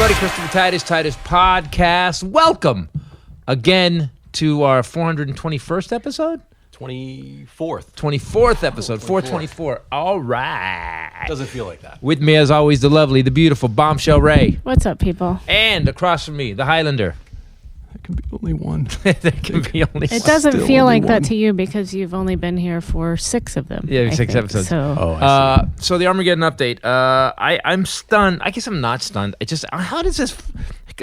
everybody. Christopher Titus Podcast. Welcome again to our 421st episode? 24th episode, 424. All right. Doesn't feel like that. With me, as always, the lovely, the beautiful Bombshell Ray. What's up, people? And across from me, the Highlander. There can be only one. There can be only one. It doesn't Still feel only like that one. to you because you've only been here for 6 of them. Yeah, I 6 think. episodes. So, I see. So the Armageddon update. I'm stunned. I guess I'm not stunned. How does this?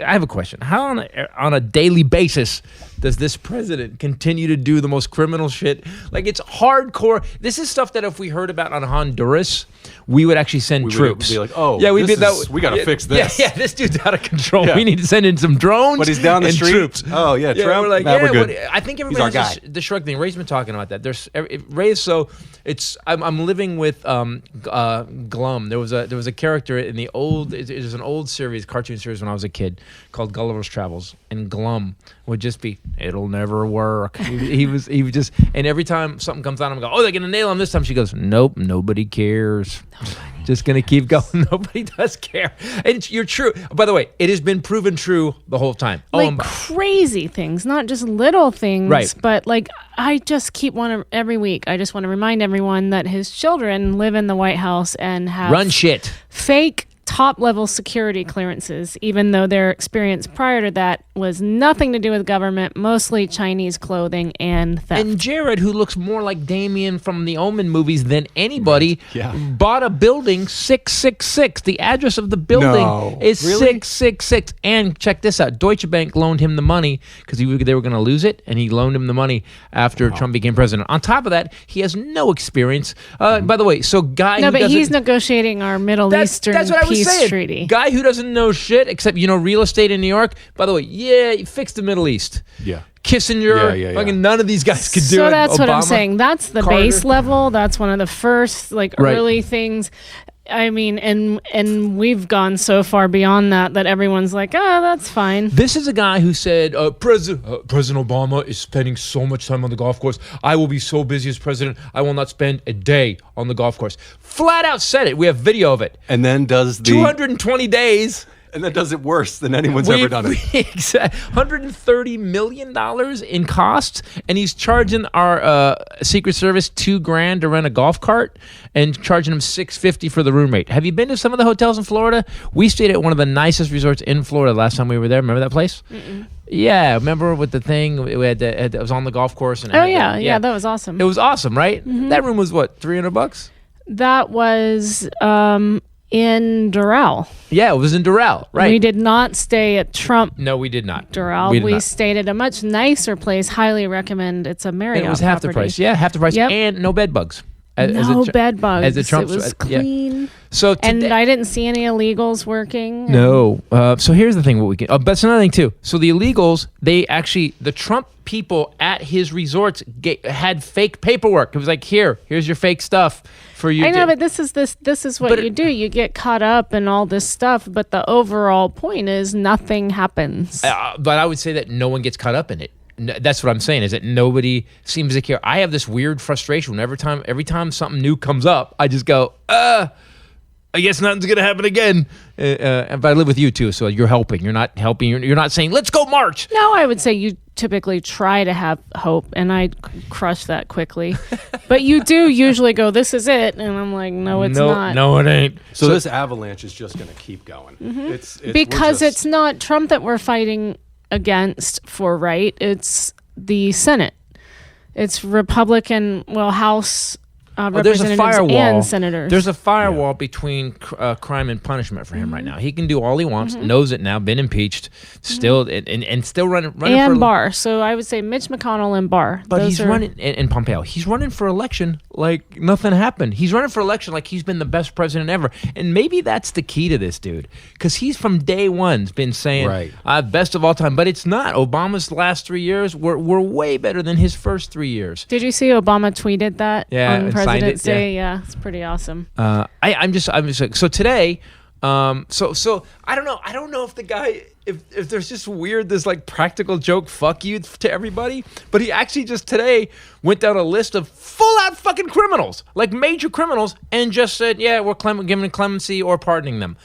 I have a question. How on a daily basis does this president continue to do the most criminal shit? Like, it's hardcore. This is stuff that if we heard about on Honduras, we would actually send troops. We would be like, oh, yeah, we got to fix this. Yeah, this dude's out of control. Yeah. We need to send in some drones. But he's down the and street. Troops. Oh, yeah, Trump. We're like, we're good. I think He's everybody our has guy. the shrug thing. Ray's been talking about that. Ray is so. I'm living with Glum. There was a character in the old. It was an old series, cartoon series when I was a kid called Gulliver's Travels, and Glum would just be, it'll never work. He would just, and every time something comes out, I'm going, oh, they're gonna nail him this time. She goes, nope, nobody cares. Just gonna keep going. Nobody does care. And you're true. By the way, it has been proven true the whole time. like crazy things, not just little things, Right. but like I just every week, I just want to remind everyone that his children live in the White House and have run shit. fake top-level security clearances, even though their experience prior to that was nothing to do with government, mostly Chinese clothing and theft. And Jared, who looks more like Damien from the Omen movies than anybody, Yeah. bought a building 666. The address of the building No. is Really? 666. And check this out. Deutsche Bank loaned him the money because they were going to lose it, and he loaned him the money after Trump became president. On top of that, he has no experience. By the way, so guy no, who but doesn't- he's negotiating our Middle Eastern that's what I was peace saying. treaty. Guy who doesn't know shit except, real estate in New York. By the way, yeah, he fixed the Middle East. Yeah. Kissinger, Yeah. fucking none of these guys could do it. So that's what I'm Obama, saying. That's the Carter. base level. That's one of the first Right. early things. I mean, and we've gone so far beyond that everyone's like, oh, that's fine. This is a guy who said, President Obama is spending so much time on the golf course. I will be so busy as president, I will not spend a day on the golf course. Flat out said it. We have video of it. And then does 220 days. And that does it worse than anyone's ever done it. Exactly. $130 million in costs, and he's charging our Secret Service $2,000 to rent a golf cart, and charging him $650 for the room rate. Have you been to some of the hotels in Florida? We stayed at one of the nicest resorts in Florida last time we were there. Remember that place? Mm-mm. Yeah, remember with the thing we had? It was on the golf course. And Yeah, that was awesome. It was awesome, right? Mm-hmm. That room was what, $300? That was in Doral. Yeah, it was in Doral, right? We did not stay at Trump No, we did not. Doral. We did We not. stayed at a much nicer place. Highly recommend. It's a Marriott. And it was half the property. price. Yeah, half the price, Yep. and no bed bugs. No bed bugs. As a Trump, it was yeah. clean. So And today, I didn't see any illegals working. no. So here's the thing: what we can. But that's another thing too. So the illegals, the Trump people at his resorts had fake paperwork. It was like, here's your fake stuff for you. I know, but this is what you do. You get caught up in all this stuff, but the overall point is nothing happens. But I would say that no one gets caught up in it. That's what I'm saying, is that nobody seems to care. I have this weird frustration every time something new comes up, I just go, I guess nothing's going to happen again. But I live with you too, so you're helping. You're not helping. You're not saying, let's go march. No, I would say you typically try to have hope, and I crush that quickly. But you do usually go, this is it. And I'm like, no, it's not. No, it ain't. So this avalanche is just going to keep going. Mm-hmm. It's Because it's not Trump that we're fighting against for right. It's the Senate. It's Republican, House There's a representatives firewall. and senators. There's a firewall between crime and punishment for him right now. He can do all he wants. Mm-hmm. Knows it now. Been impeached. Still and still running and for Barr. So I would say Mitch McConnell and Barr. But Those he's are- running and Pompeo. He's running for election like nothing happened. He's running for election like he's been the best president ever. And maybe that's the key to this dude, because he's from day one's been saying, Right. Best of all time. But it's not. Obama's last 3 years were way better than his first 3 years. Did you see Obama tweeted that Yeah, on and signed President's it, Day? Yeah, it's pretty awesome. I'm just like, so today. So I don't know if the guy, if there's just weird, this like practical joke fuck you to everybody, but he actually just today went down a list of full-out fucking criminals, like major criminals, and just said, yeah, we're giving clemency or pardoning them.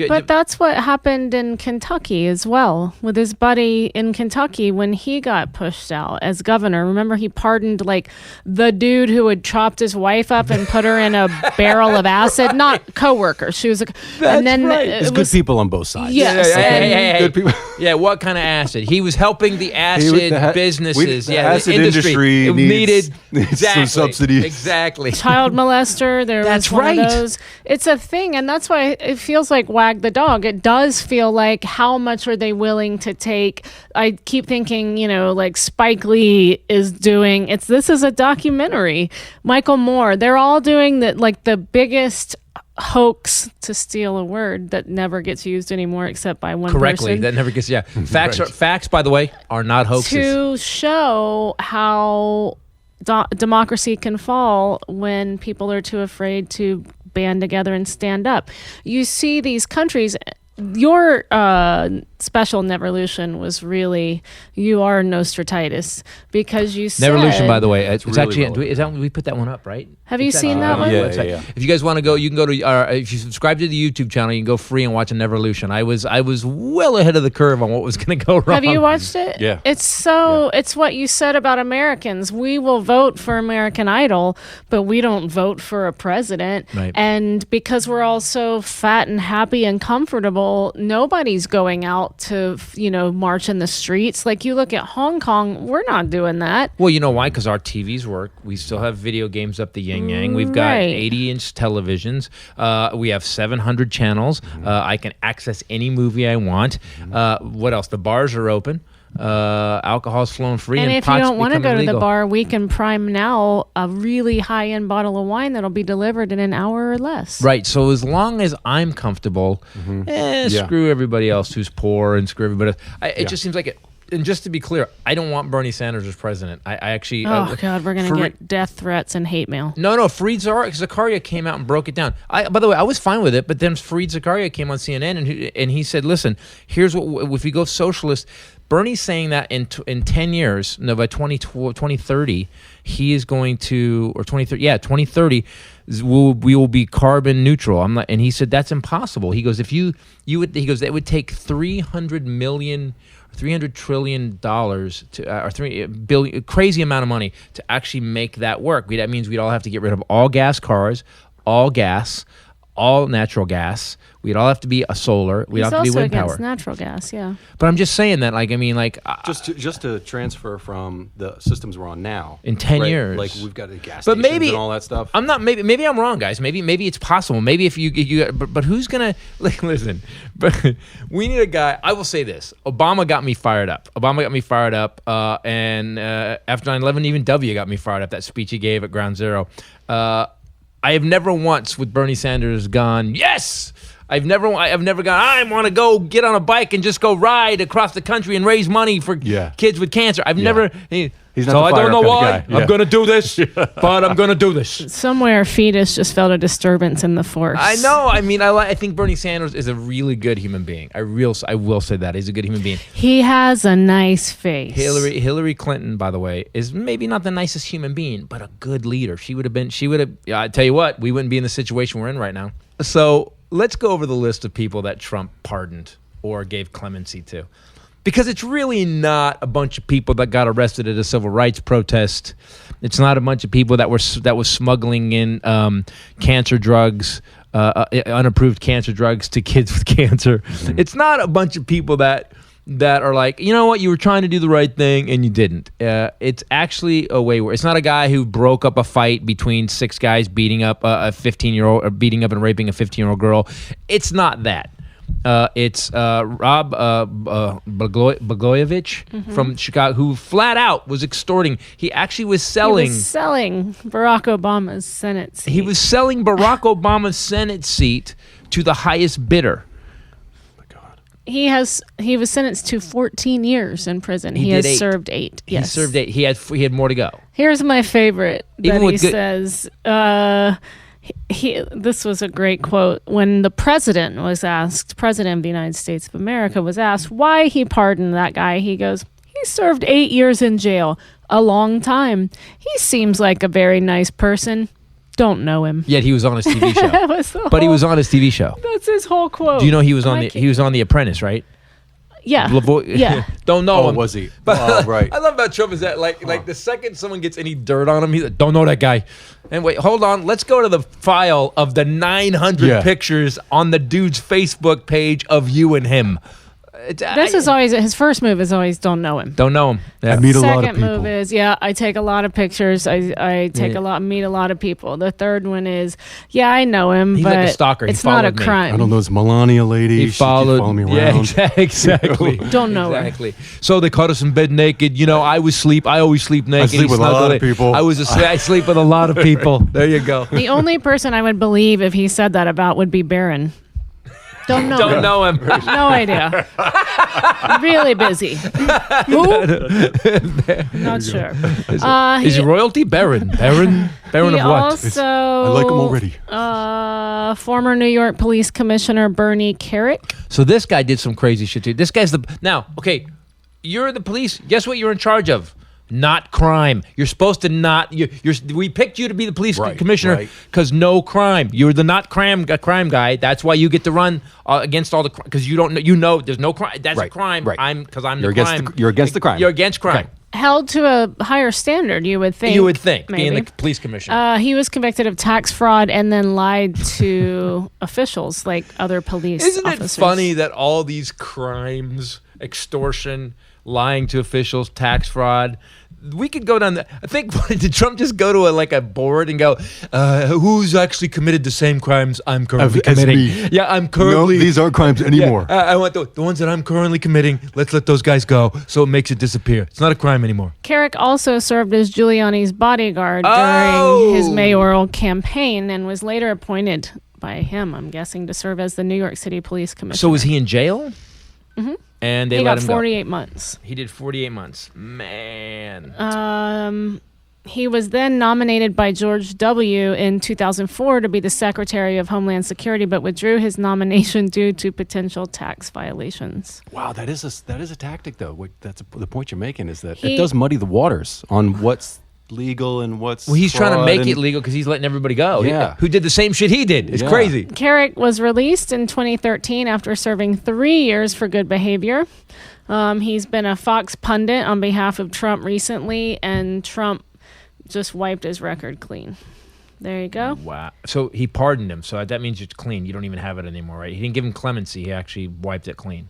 But that's what happened in Kentucky as well with his buddy in Kentucky when he got pushed out as governor. Remember, he pardoned like the dude who had chopped his wife up and put her in a barrel of acid. Not coworker. She was and then There's good people on both sides. Yes. Hey. Good people. Yeah, what kind of acid? He was helping the acid businesses. The acid industry needed some subsidies. Exactly. Child molester. That's was one right. of those. It's a thing, and that's why it feels like wag the dog. It does feel like how much are they willing to take? I keep thinking, like Spike Lee is doing. This is a documentary. Michael Moore. They're all doing that, like the biggest hoax, to steal a word that never gets used anymore except by one Correctly, person. that never gets. Yeah, facts. By the way, are not hoaxes. To show how democracy can fall when people are too afraid to band together and stand up. You see these countries. Your special Nevolution was really, you are Nostratitis, because you said... Nevolution, by the way, it's really actually, relevant. we put that one up, right? Have you seen that one? Yeah. If you guys want to go, you can go to, if you subscribe to the YouTube channel, you can go free and watch a Nevolution. I was well ahead of the curve on what was going to go wrong. Have you watched it? Yeah. It's what you said about Americans. We will vote for American Idol, but we don't vote for a president. Right. And because we're all so fat and happy and comfortable, nobody's going out to, march in the streets. Like you look at Hong Kong, we're not doing that. Well, you know why? Because our TVs work. We still have video games up the yin yang. We've got Right. 80-inch televisions. We have 700 channels. I can access any movie I want. What else? The bars are open. Alcohol's flowing free. And if you pot's don't want to go becoming to the legal. bar, we can prime now a really high-end bottle of wine that'll be delivered in an hour or less. Right. So as long as I'm comfortable, screw everybody else who's poor and screw everybody else. It just seems like it. And just to be clear, I don't want Bernie Sanders as president. I actually... Oh, God, we're going to get death threats and hate mail. No, Fareed Zakaria came out and broke it down. By the way, I was fine with it, but then Fareed Zakaria came on CNN and he said, listen, here's what... If we go socialist... Bernie's saying that in 10 years, by 2030, he is going to... Or 2030, we will be carbon neutral. And he said, that's impossible. He goes, he goes, it would take $300 trillion to, or 3 billion, crazy amount of money to actually make that work. That means we'd all have to get rid of all gas cars, all gas, all natural gas. We'd all have to be a solar. We'd He's have to be also wind against power. natural gas, yeah. But I'm just saying that, Just to transfer from the systems we're on now in 10 right? years, like we've got the gas but stations maybe and all that stuff. I'm not. Maybe I'm wrong, guys. Maybe it's possible. Maybe if you but who's gonna listen? But we need a guy. I will say this: Obama got me fired up. And after 9/11, even W got me fired up. That speech he gave at Ground Zero. I have never once with Bernie Sanders gone, yes! I've never gone, I want to go get on a bike and just go ride across the country and raise money for kids with cancer. I've never... He's not so the I don't know why. guy. I'm going to do this, but I'm going to do this. Somewhere fetus just felt a disturbance in the force. I know. I mean, I think Bernie Sanders is a really good human being. I will say that. He's a good human being. He has a nice face. Hillary Clinton, by the way, is maybe not the nicest human being, but a good leader. She would have, I tell you what, we wouldn't be in the situation we're in right now. So let's go over the list of people that Trump pardoned or gave clemency to. Because it's really not a bunch of people that got arrested at a civil rights protest. It's not a bunch of people that was smuggling in cancer drugs, unapproved cancer drugs to kids with cancer. Mm-hmm. It's not a bunch of people that are like, you know what, you were trying to do the right thing and you didn't. It's actually a way where it's not a guy who broke up a fight between 6 guys beating up a 15-year-old or beating up and raping a 15-year-old girl. It's not that. It's Rob Blagojevich from Chicago, who flat out was extorting. He actually was selling. He was selling Barack Obama's Senate seat. He was selling Barack Obama's Senate seat to the highest bidder. He was sentenced to 14 years in prison. He did has 8. served 8. Yes. He served 8. He had more to go. Here's my favorite Even that he with good- says. This was a great quote. When the president of the United States of America was asked why he pardoned that guy, he goes, he served 8 years in jail. a long time. He seems like a very nice person. Don't know him. Yet he was on his TV show. That was the But he whole- was on his TV show. That's his whole quote. Do you know he was on I the The Apprentice, right? Yeah. Yeah. Don't know Oh, him. was he? But Oh, right. I love about Trump is that like the second someone gets any dirt on him, he's like, don't know that guy. And wait, hold on. Let's go to the file of the 900 Yeah. pictures on the dude's Facebook page of you and him. This is always his first move is always don't know him. Don't know him. Yeah. I meet a lot of Second people. move is I take a lot of pictures. I take meet a lot of people. The third one is I know him, He's but like a stalker. He it's not a followed me. crime. I don't know this Melania lady. He She keeps followed following me Yeah, around. exactly. Don't know her. Exactly. So they caught us in bed naked. You know, I always sleep naked. sleep He with a lot snuggled of it. people. I sleep with a lot of people. There you go. The only person I would believe if he said that about would be Barron. Don't know. Don't him. know him. No idea. Really busy. Who? Not sure. Is he royalty? Baron he of what? also I like him already. Former New York Police Commissioner Bernie Kerik. So this guy did some crazy shit too. This guy's okay, you're the police. Guess what you're in charge of? Not crime. You're supposed to not. We picked you to be the police commissioner because no crime. You're the not crime guy. That's why you get to run against all the because you don't know. You know there's no crime. That's a crime. Right. I'm You're the against crime. you're against the crime. You're against crime. Okay. Held to a higher standard, you would think. You would think maybe. being the police commissioner. He was convicted of tax fraud and then lied to officials like other police Isn't officers. it funny that all these crimes, extortion, lying to officials, tax fraud, we could go down I think, did Trump just go to a board and go, who's actually committed the same crimes I'm currently As committing? me. Yeah, I'm No, currently. these aren't crimes anymore. I want the ones that I'm currently committing. Let's let those guys go so it makes it disappear. It's not a crime anymore. Kerik also served as Giuliani's bodyguard Oh! during his mayoral campaign and was later appointed by him, I'm guessing, to serve as the New York City Police Commissioner. So was he in jail? Mm-hmm. And they He let got him 48 months. go. He did 48 months. Man. He was then nominated by George W. in 2004 to be the Secretary of Homeland Security, but withdrew his nomination due to potential tax violations. Wow, that is a tactic though. That's the point you're making is that He- it does muddy the waters on what's legal and what's. Well, he's trying to fraud make and- it legal because he's letting everybody go. Yeah. Who did the same shit he did. It's Yeah. crazy. Kerik was released in 2013 after serving 3 years for good behavior. He's been a Fox pundit on behalf of Trump recently, and Trump just wiped his record clean. There you go. Wow. So he pardoned him. So that means it's clean. You don't even have it anymore, right? He didn't give him clemency. He actually wiped it clean.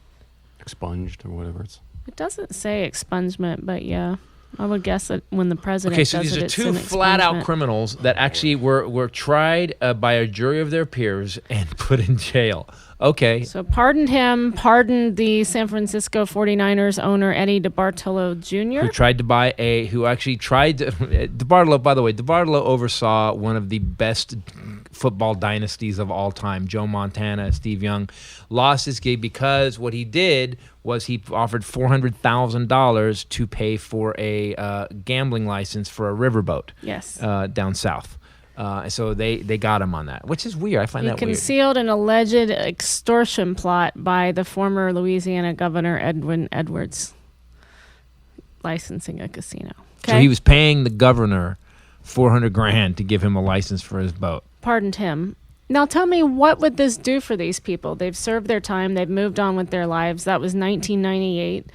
expunged or whatever it's. It doesn't say expungement, but yeah. I would guess that when the president Okay, so does these it, are it's two an flat-out expungement. criminals that actually were tried by a jury of their peers and put in jail. Okay. So pardoned him, pardoned the San Francisco 49ers owner Eddie DeBartolo Jr. Who actually tried to, DeBartolo, by the way, DeBartolo oversaw one of the best football dynasties of all time. Joe Montana, Steve Young, lost his gig because what he did was he offered $400,000 to pay for a gambling license for a riverboat. Yes. Down south. So they got him on that, which is weird. I find He that weird. concealed an alleged extortion plot by the former Louisiana governor Edwin Edwards, licensing a casino. Okay. So he was paying the governor $400,000 to give him a license for his boat. Pardoned him. Now tell me, what would this do for these people? They've served their time. They've moved on with their lives. That was 1998.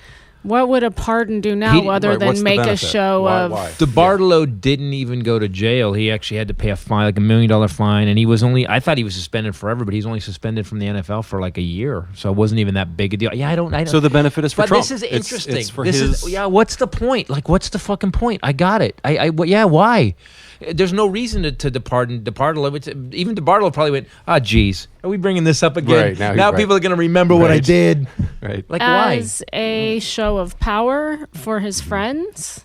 What would a pardon do now other right, what's than the make a benefit? show Why- of... why? DeBartolo didn't even go to jail. He actually had to pay a fine, like $1 million fine, and he was only, I thought he was suspended forever, but he's only suspended from the NFL for like a year, so it wasn't even that big a deal. Yeah, I don't So the benefit is for but Trump. this is It's- interesting. It's for this his. is, what's the point? Like, what's the fucking point? I got it. Why? There's no reason to pardon DeBartolo. Even DeBartolo probably went, geez, are we bringing this up again? Right, now right. people are going to remember what I Right. did. Right. Like, why? as a show of power for his friends.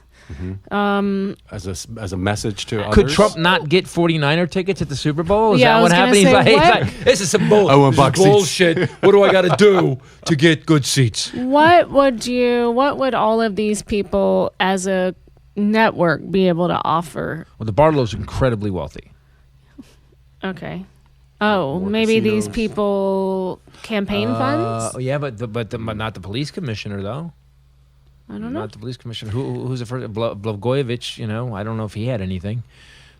As a message to others. Could Trump not get 49er tickets at the Super Bowl? Is Yeah, I that was what gonna happened? He's say, like, what? this is some I bullshit. want box seats. Bullshit. What do I got to do to get good seats? What would all of these people as a network be able to offer? Well, the Bartolo's incredibly wealthy. Okay. Oh, More maybe these casinos. people campaign funds? Yeah, but not the police commissioner though. I don't know. Not the police commissioner. Who's the first? Blagojevich. I don't know if he had anything.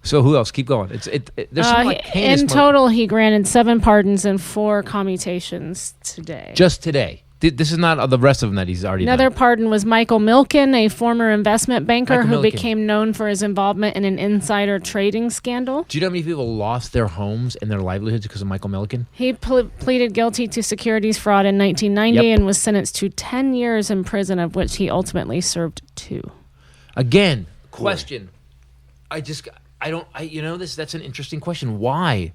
So who else? Keep going. There's some heinous in total, he granted 7 pardons and 4 commutations today. Just today. This is not the rest of them that he's already Another done. pardon was Michael Milken, a former investment banker Michael who Milken. became known for his involvement in an insider trading scandal. Do you know how many people lost their homes and their livelihoods because of Michael Milken? He pleaded guilty to securities fraud in 1990 Yep. and was sentenced to 10 years in prison, of which he ultimately served 2. Again, question. That's an interesting question. Why?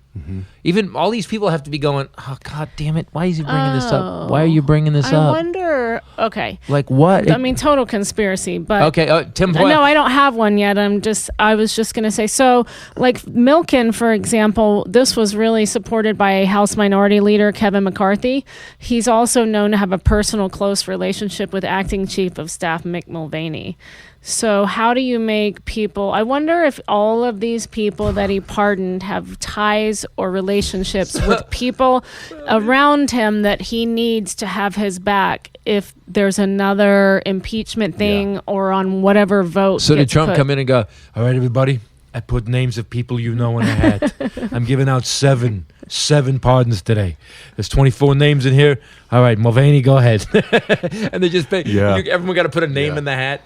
Even all these people have to be going, oh, God damn it. Why is he bringing this up? Why are you bringing this I up? wonder. Okay. Like what? I mean, total conspiracy, but Okay, Tim. no, I don't have one yet. I was just going to say, so like Milken, for example, this was really supported by a House Minority Leader, Kevin McCarthy. He's also known to have a personal close relationship with Acting Chief of Staff Mick Mulvaney. So how do you make people, I wonder if all of these people that he pardoned have ties or relationships with people around him that he needs to have his back if there's another impeachment thing or on whatever vote. So did gets Trump put. come in and go, all right, everybody, I put names of people in a hat. I'm giving out seven pardons today. There's 24 names in here. All right, Mulvaney, go ahead. And they just pay. Yeah. Everyone got to put a name in the hat.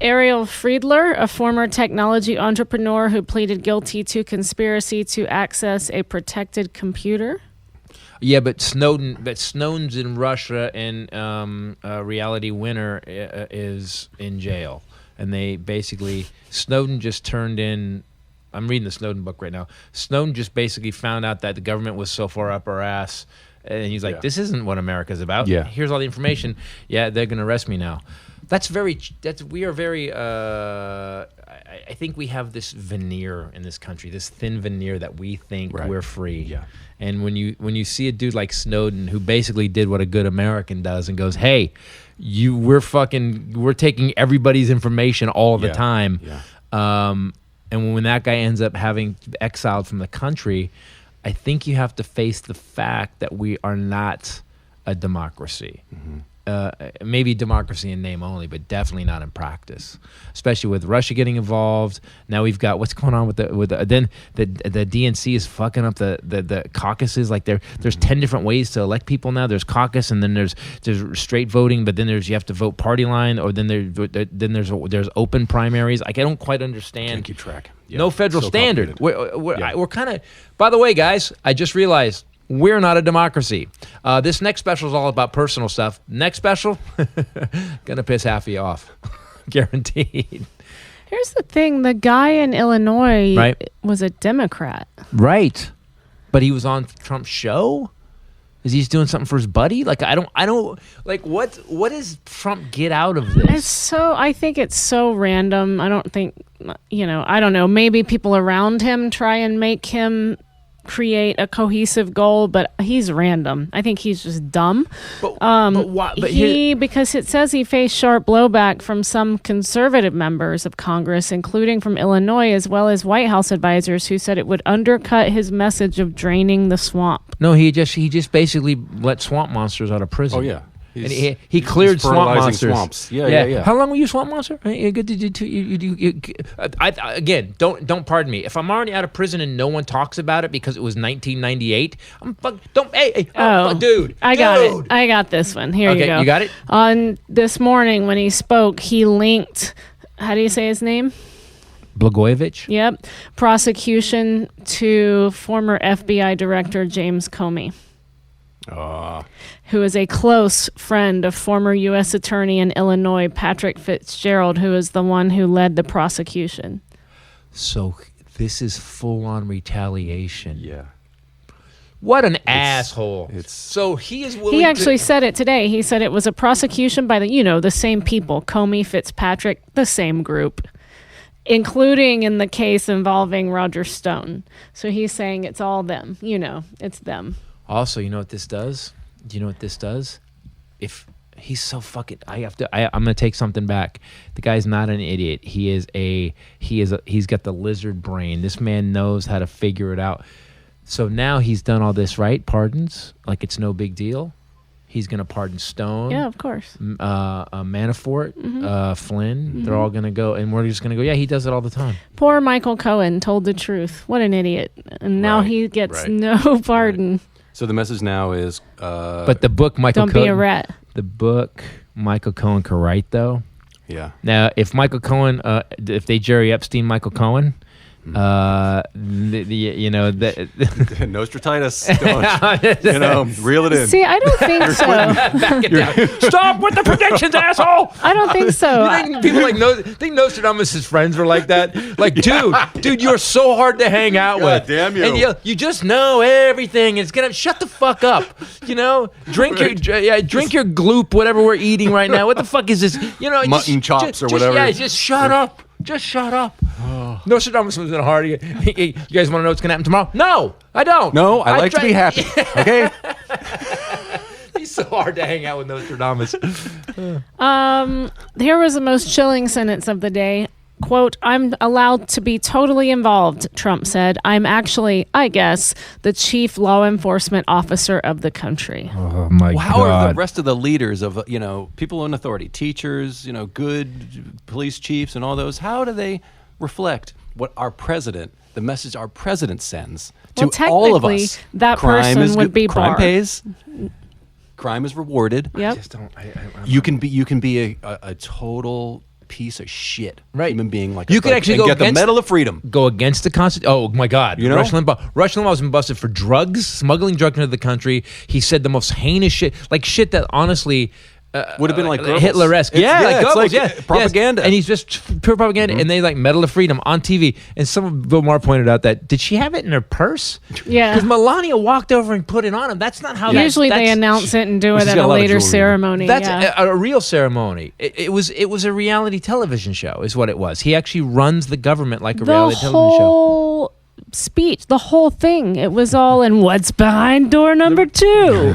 Ariel Friedler, a former technology entrepreneur who pleaded guilty to conspiracy to access a protected computer. Yeah, but Snowden's in Russia, and Reality Winner is in jail. And they basically, Snowden just turned in, I'm reading the Snowden book right now. Snowden just basically found out that the government was so far up our ass. And he's like, this isn't what America's about. Yeah. Here's all the information. Yeah, they're going to arrest me now. We are very, I think we have this veneer in this country, this thin veneer that we think we're free. Yeah. And when you see a dude like Snowden, who basically did what a good American does and goes, hey, we're taking everybody's information all the time. Yeah. And when that guy ends up having exiled from the country, I think you have to face the fact that we are not a democracy. Mm-hmm. Maybe democracy in name only, but definitely not in practice. Especially with Russia getting involved. Now we've got what's going on with the DNC is fucking up the caucuses. Like there's 10 different ways to elect people now. There's caucus, and then there's straight voting, but then you have to vote party line, or then there's open primaries. Like I don't quite understand. Can't keep track. Yeah. No federal So standard. complicated. We're kind of. By the way, guys, I just realized. We're not a democracy. This next special is all about personal stuff. Next special, gonna piss half of you off, guaranteed. Here's the thing: the guy in Illinois was a Democrat, right? But he was on Trump's show. Is he doing something for his buddy? Like I don't like what does Trump get out of this? I think it's so random. I don't think I don't know. Maybe people around him try and make him create a cohesive goal, but he's random. I think he's just dumb. But why? But because it says he faced sharp blowback from some conservative members of Congress, including from Illinois, as well as White House advisors who said it would undercut his message of draining the swamp. No, he just basically let swamp monsters out of prison. Oh yeah. And he cleared swamp monsters. Swamps. Yeah. How long were you swamp monster? Again, don't pardon me. If I'm already out of prison and no one talks about it because it was 1998, dude. I got it. I got this one. Here you go. You got it? On this morning when he spoke, he linked, how do you say his name? Blagojevich? Yep. Prosecution to former FBI Director James Comey. Who is a close friend of former U.S. Attorney in Illinois, Patrick Fitzgerald, who is the one who led the prosecution. So this is full-on retaliation. Yeah. What an asshole. So he is willing He actually said it today. He said it was a prosecution by the same people, Comey, Fitzpatrick, the same group, including in the case involving Roger Stone. So he's saying it's all them. It's them. Also, you know what this does? Do you know what this does? If he's so fucking, I'm gonna take something back. The guy's not an idiot. He's got the lizard brain. This man knows how to figure it out. So now he's done all this, right? Pardons, like it's no big deal. He's going to pardon Stone. Yeah, of course. Manafort, Flynn. They're all going to go, and we're just going to go, yeah, he does it all the time. Poor Michael Cohen told the truth. What an idiot. And now he gets no pardon. Right. So the message now is... but the book Michael Cohen... Don't be a rat. The book Michael Cohen could write, though. Yeah. Now, if Michael Cohen... if they Jerry Epstein Michael Cohen... Nostra Titus. Reel it in. See, I don't think so. Back it down. Stop with the predictions, asshole! I don't think so. You think people think Nostradamus' friends were like that? Like, dude, you're so hard to hang out with. Damn you! And you just know everything. It's gonna shut the fuck up. Drink your gloop, whatever we're eating right now. What the fuck is this? Mutton chops or whatever. Yeah, just shut up. Just shut up. Nostradamus was in a hard. You guys want to know what's going to happen tomorrow? No, I don't. No, I like to be happy. Okay. He's so hard to hang out with Nostradamus. Here was the most chilling sentence of the day. Quote, "I'm allowed to be totally involved," Trump said. "I'm actually, I guess, the chief law enforcement officer of the country." Oh, my God. How are the rest of the leaders of, people in authority, teachers, good police chiefs and all those, how do they reflect what the message our president sends to all of us? That Crime person would be crime barred. Pays. Crime is rewarded. Yep. You can be a total piece of shit, right? Human being like you could actually get the Medal of Freedom. Go against the Constitution. Oh my God! Rush Limbaugh was been busted for drugs, smuggling drugs into the country. He said the most heinous shit, like shit that honestly would have been like Hitler-esque. It's like propaganda. Yes. And he's just pure propaganda. And they Medal of Freedom on TV. And Bill Maher pointed out that, did she have it in her purse? Yeah. Because Melania walked over and put it on him. That's not how. Usually they announce it and do it at a later ceremony. That's a real ceremony. It was a reality television show, is what it was. He actually runs the government like a reality television show. The whole speech, the whole thing, it was all in what's behind door number 2.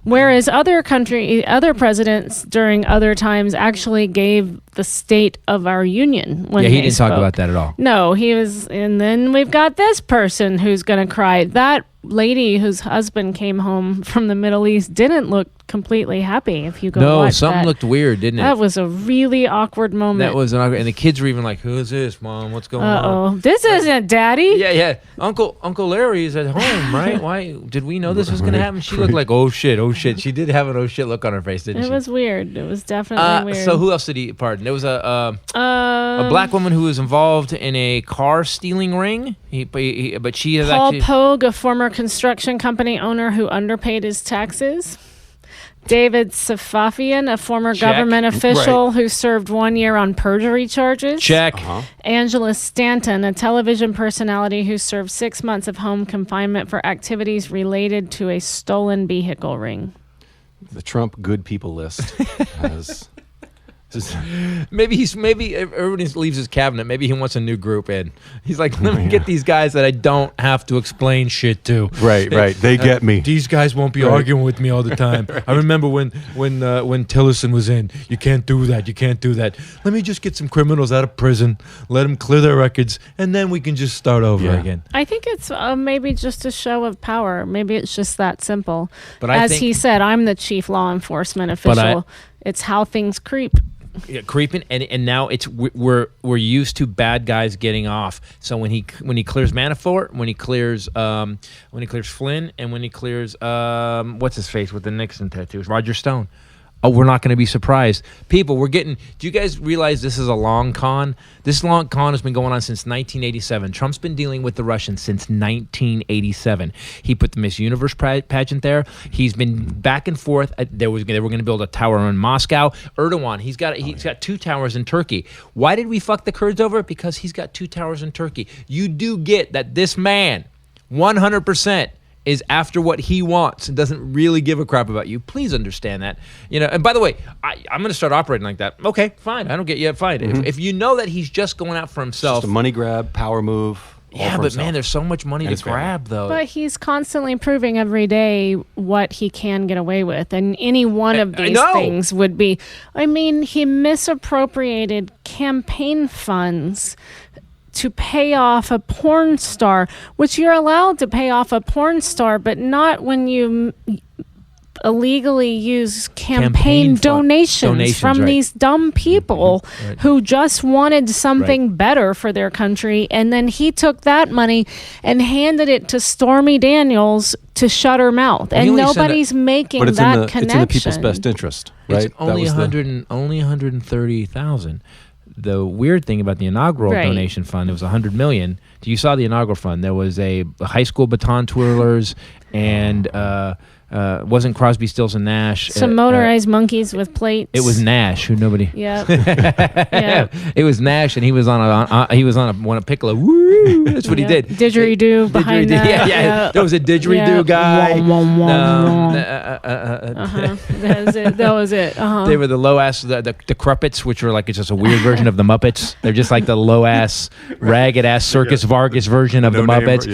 Whereas other presidents during other times actually gave the State of our Union when he didn't spoke. talk about that at all. No, he was, and then we've got this person who's going to cry. That lady whose husband came home from the Middle East didn't look completely happy. If you go watch something looked weird, didn't it? That was a really awkward moment. That was an awkward, and the kids were even like, "Who is this, Mom? What's going on?" This isn't Daddy. Yeah. Uncle Larry is at home, right? Why did we know this was going to happen? She looked like, oh shit. She did have an oh shit look on her face, didn't she? It was weird. It was definitely weird. So who else did he pardon? There was a black woman who was involved in a car stealing ring. But she is Paul actually Pogue, a former construction company owner who underpaid his taxes. David Safavian, a former government official who served 1 year on perjury charges. Check. Angela Stanton, a television personality who served 6 months of home confinement for activities related to a stolen vehicle ring. The Trump good people list has... Maybe everybody leaves his cabinet. Maybe he wants a new group in. He's like, let me get these guys that I don't have to explain shit to. Right. They get me. These guys won't be arguing with me all the time. I remember when Tillerson was in. You can't do that. Let me just get some criminals out of prison, let them clear their records, and then we can just start over again. I think it's maybe just a show of power. Maybe it's just that simple. But as he said, I'm the chief law enforcement official. It's how things creep. Yeah, creeping, and now we're used to bad guys getting off. So when he clears Manafort, when he clears Flynn, and when he clears what's his face with the Nixon tattoos, Roger Stone. Oh, we're not going to be surprised. People, do you guys realize this is a long con? This long con has been going on since 1987. Trump's been dealing with the Russians since 1987. He put the Miss Universe pageant there. He's been back and forth. They were going to build a tower in Moscow. Erdogan, he's got 2 towers in Turkey. Why did we fuck the Kurds over? Because he's got 2 towers in Turkey. You do get that this man, 100%, is after what he wants and doesn't really give a crap about you. Please understand that. And by the way, I'm going to start operating like that. Okay, fine. I don't get you. Fine. Mm-hmm. If you know that he's just going out for himself. Just a money grab, power move. Yeah, but man, there's so much money to grab, though. But he's constantly proving every day what he can get away with. And any one of these things would be, he misappropriated campaign funds to pay off a porn star, which you're allowed to pay off a porn star, but not when you illegally use campaign donations from right. these dumb people who just wanted something better for their country. And then he took that money and handed it to Stormy Daniels to shut her mouth. And nobody's making that connection. It's in the people's best interest, right? It's only 130,000. The weird thing about the inaugural donation fund, it was $100 million. You saw the inaugural fund. There was a high school baton twirlers and wasn't Crosby, Stills and Nash. Some motorized monkeys with plates. It was Nash, who nobody. Yeah. It was Nash, and he was on a piccolo. Woo! That's what he did. Didgeridoo behind that. Yeah. There was a didgeridoo guy. That was it. They were the low ass, the Cruppets, which were like it's just a weird version of the Muppets. They're just like the low ass, ragged ass Circus Vargas version of the Muppets.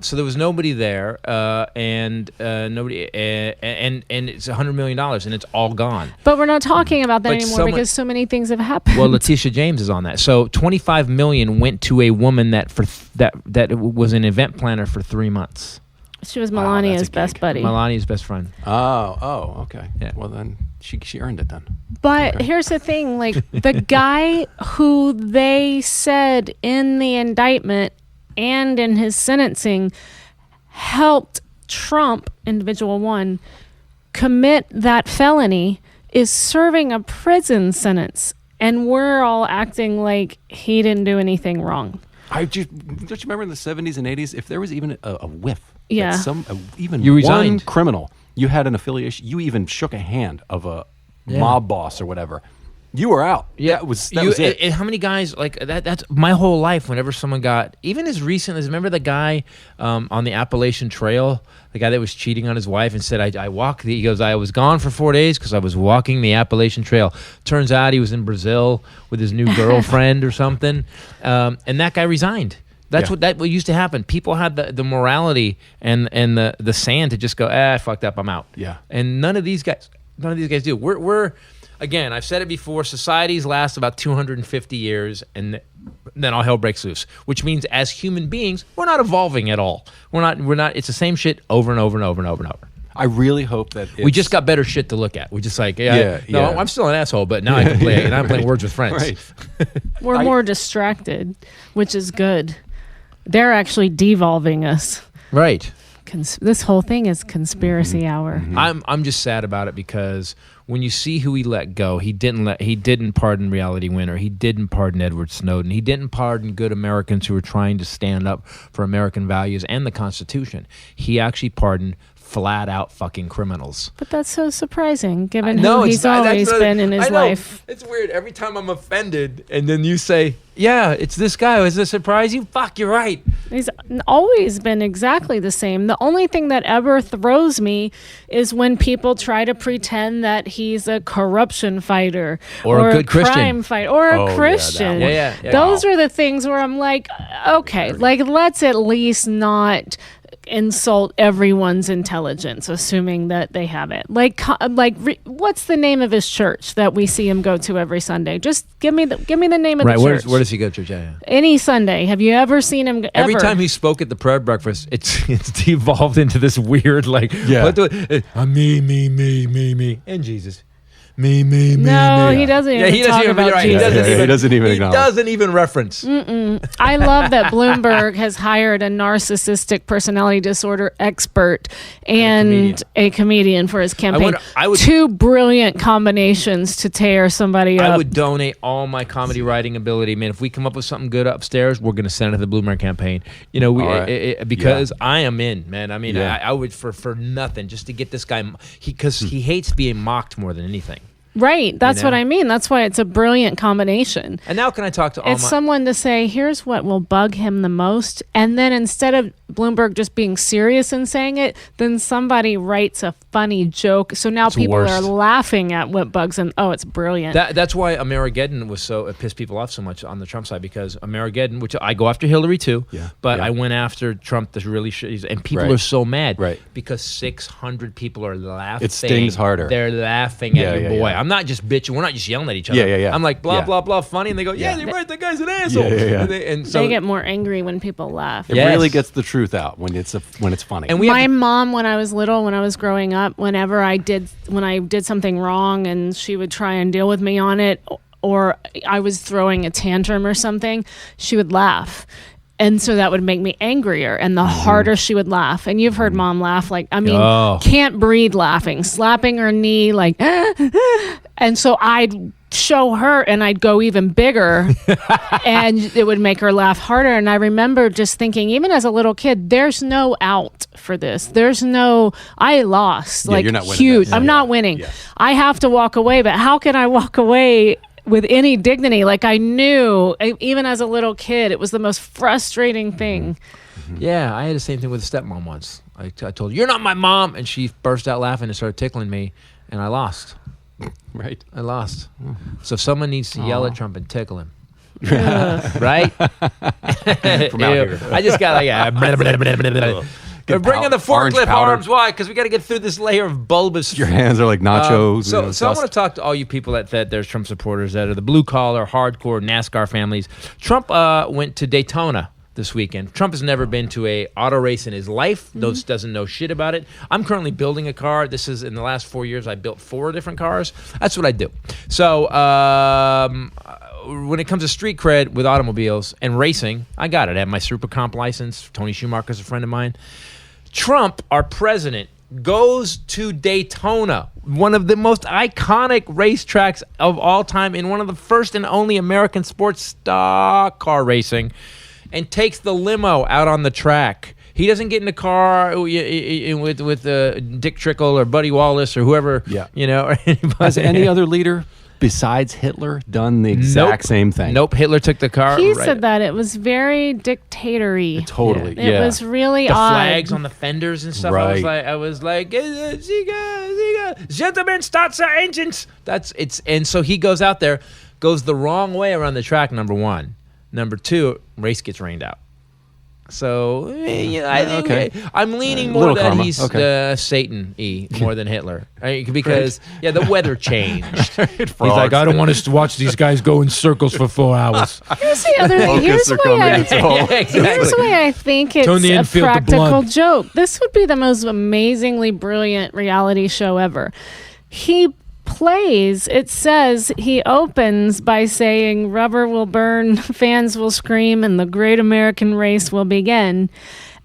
So there was nobody there, and nobody, and it's $100 million, and it's all gone. But we're not talking about that anymore because so many things have happened. Well, Letitia James is on that. So $25 million went to a woman that was an event planner for 3 months. She was Melania's best buddy. Melania's best friend. Oh, okay. Yeah. Well, then she earned it then. But here's the thing, like the guy who they said in the indictment and in his sentencing helped Trump, individual one, commit that felony is serving a prison sentence, and we're all acting like he didn't do anything wrong. Don't you remember in the 70s and 80s, if there was even a whiff, yeah, even you one resigned. Criminal, you had an affiliation, you even shook a hand of a mob boss or whatever, you were out. Yeah, that was it. How many guys like that? That's my whole life. Whenever someone got, even as recent as, remember the guy on the Appalachian Trail, the guy that was cheating on his wife and said, I walked he goes, I was gone for 4 days because I was walking the Appalachian Trail. Turns out he was in Brazil with his new girlfriend or something. And that guy resigned. That's what used to happen. People had the morality and the sand to just go, I fucked up, I'm out. Yeah. And none of these guys do. We're again, I've said it before, societies last about 250 years and then all hell breaks loose, which means as human beings, we're not evolving at all. We're not, it's the same shit over and over and over and over and over. I really hope that we just got better shit to look at. We just like, I'm still an asshole, but now I can play, and I'm playing Words with Friends. Right. We're more distracted, which is good. They're actually devolving us. Right. This whole thing is conspiracy hour. Mm-hmm. I'm just sad about it because when you see who he let go, he didn't pardon Reality Winner. He didn't pardon Edward Snowden. He didn't pardon good Americans who were trying to stand up for American values and the Constitution. He actually pardoned flat out fucking criminals. But that's so surprising, given who he's always been in his life. It's weird. Every time I'm offended, and then you say, "Yeah, it's this guy." Does this surprise you? Fuck, you're right. He's always been exactly the same. The only thing that ever throws me is when people try to pretend that he's a corruption fighter or a good crime Christian fighter or a Christian. Yeah. Those are the things where I'm like, okay, like let's at least not insult everyone's intelligence, assuming that they have it. What's the name of his church that we see him go to every Sunday? Just give me the name of the church. Where does he go to church? Yeah. Any Sunday. Have you ever seen him? Every time he spoke at the prayer breakfast, it's devolved into this weird me, and Jesus. Me. No, he doesn't even talk about Jesus. He doesn't even acknowledge. He doesn't even reference. I love that Bloomberg has hired a narcissistic personality disorder expert and a comedian for his campaign. I would, two brilliant combinations to tear somebody up. I would donate all my comedy writing ability, man. If we come up with something good upstairs, we're going to send it to the Bloomberg campaign. Because I am in, man. I mean, I would for nothing just to get this guy, because he hates being mocked more than anything. Right. That's what I mean. That's why it's a brilliant combination. And now can I talk to all someone to say, here's what will bug him the most. And then instead of Bloomberg just being serious and saying it, then somebody writes a funny joke. So now people are laughing at what bugs him. Oh, it's brilliant. That's why Amerigeddon was it pissed people off so much on the Trump side, because Amerigeddon, which I go after Hillary too, but I went after Trump to really and people are so mad because 600 people are laughing. It stings harder. They're laughing at your boy. I'm not just bitching. We're not just yelling at each other. Yeah. I'm like, blah, Yeah. blah, blah, funny. And they go, yeah, you're right. That guy's an asshole. Yeah. And so They get more angry when people laugh. It really gets the truth out when it's funny. And My mom, when I was little, when I was growing up, when I did something wrong and she would try and deal with me on it, or I was throwing a tantrum or something, she would laugh. And so that would make me angrier. And the harder she would laugh. And you've heard mom laugh, like, I mean, can't breathe laughing, slapping her knee, like, and so I'd show her and I'd go even bigger and it would make her laugh harder. And I remember just thinking, even as a little kid, there's no out for this. There's no, I lost, like, you're not winning huge. this. I'm not winning. Yeah. I have to walk away, but how can I walk away with any dignity? Like, I knew, even as a little kid, it was the most frustrating thing. Yeah, I had the same thing with a stepmom once. I told her, you're not my mom. And she burst out laughing and started tickling me. And I lost. Right. I lost. So someone needs to yell at Trump and tickle him. Right? From out here. I just got like, blah, blah, blah, blah, blah. We're bringing the orange forklift powder. arms. Why? Because we got to get through this layer of bulbous. Your hands are like nachos. So I want to talk to all you people that there's Trump supporters that are the blue collar, hardcore NASCAR families. Trump went to Daytona this weekend. Trump has never been to a auto race in his life. Doesn't know shit about it. I'm currently building a car. This is in the last 4 years. I built 4 different cars. That's what I do. So when it comes to street cred with automobiles and racing, I got it. I have my Super Comp license. Tony Schumacher's a friend of mine. Trump, our president, goes to Daytona, one of the most iconic racetracks of all time, in one of the first and only American sports stock car racing, and takes the limo out on the track. He doesn't get in the car with Dick Trickle or Buddy Wallace or whoever, or anybody. Has any other leader besides Hitler done the exact same thing? Nope. Hitler took the car. He said that it was very dictatory. Totally. It was really the odd. flags on the fenders and stuff. Right. I was like, Ziga, gentlemen, start the engines. And so he goes out there, goes the wrong way around the track. Number one. Number two, race gets rained out. So I think I'm leaning more that karma. he's Satan-y more than Hitler, because the weather changed. He's like, I don't want us to watch these guys go in circles for 4 hours. Here's the other thing. Here's why I think it's Turn the a infield to practical blood. joke. This would be the most amazingly brilliant reality show ever. He plays, it says he opens by saying rubber will burn, fans will scream, and the great American race will begin.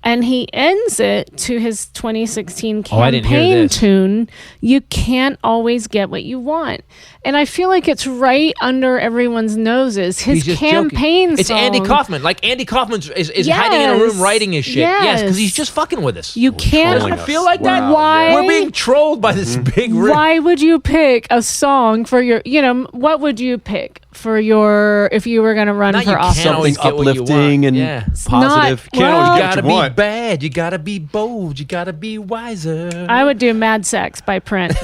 And he ends it to his 2016 I didn't hear campaign this. tune, you can't always get what you want. And I feel like it's right under everyone's noses. His He's just campaign joking. It's song. Andy Kaufman. Like, Andy Kaufman is hiding in a room writing his shit. Yes, because he's just fucking with us. You can't. Doesn't it feel like that? Wow, Why? We're being trolled by this big Why would you pick a song for your, what would you pick for your, if you were going to run Not for you office? can't always Something get what you uplifting want. and It's positive. not- Can't well- always You get gotta what be you want. bad. You gotta be bold. You gotta be wiser. I would do Mad Sex by Prince.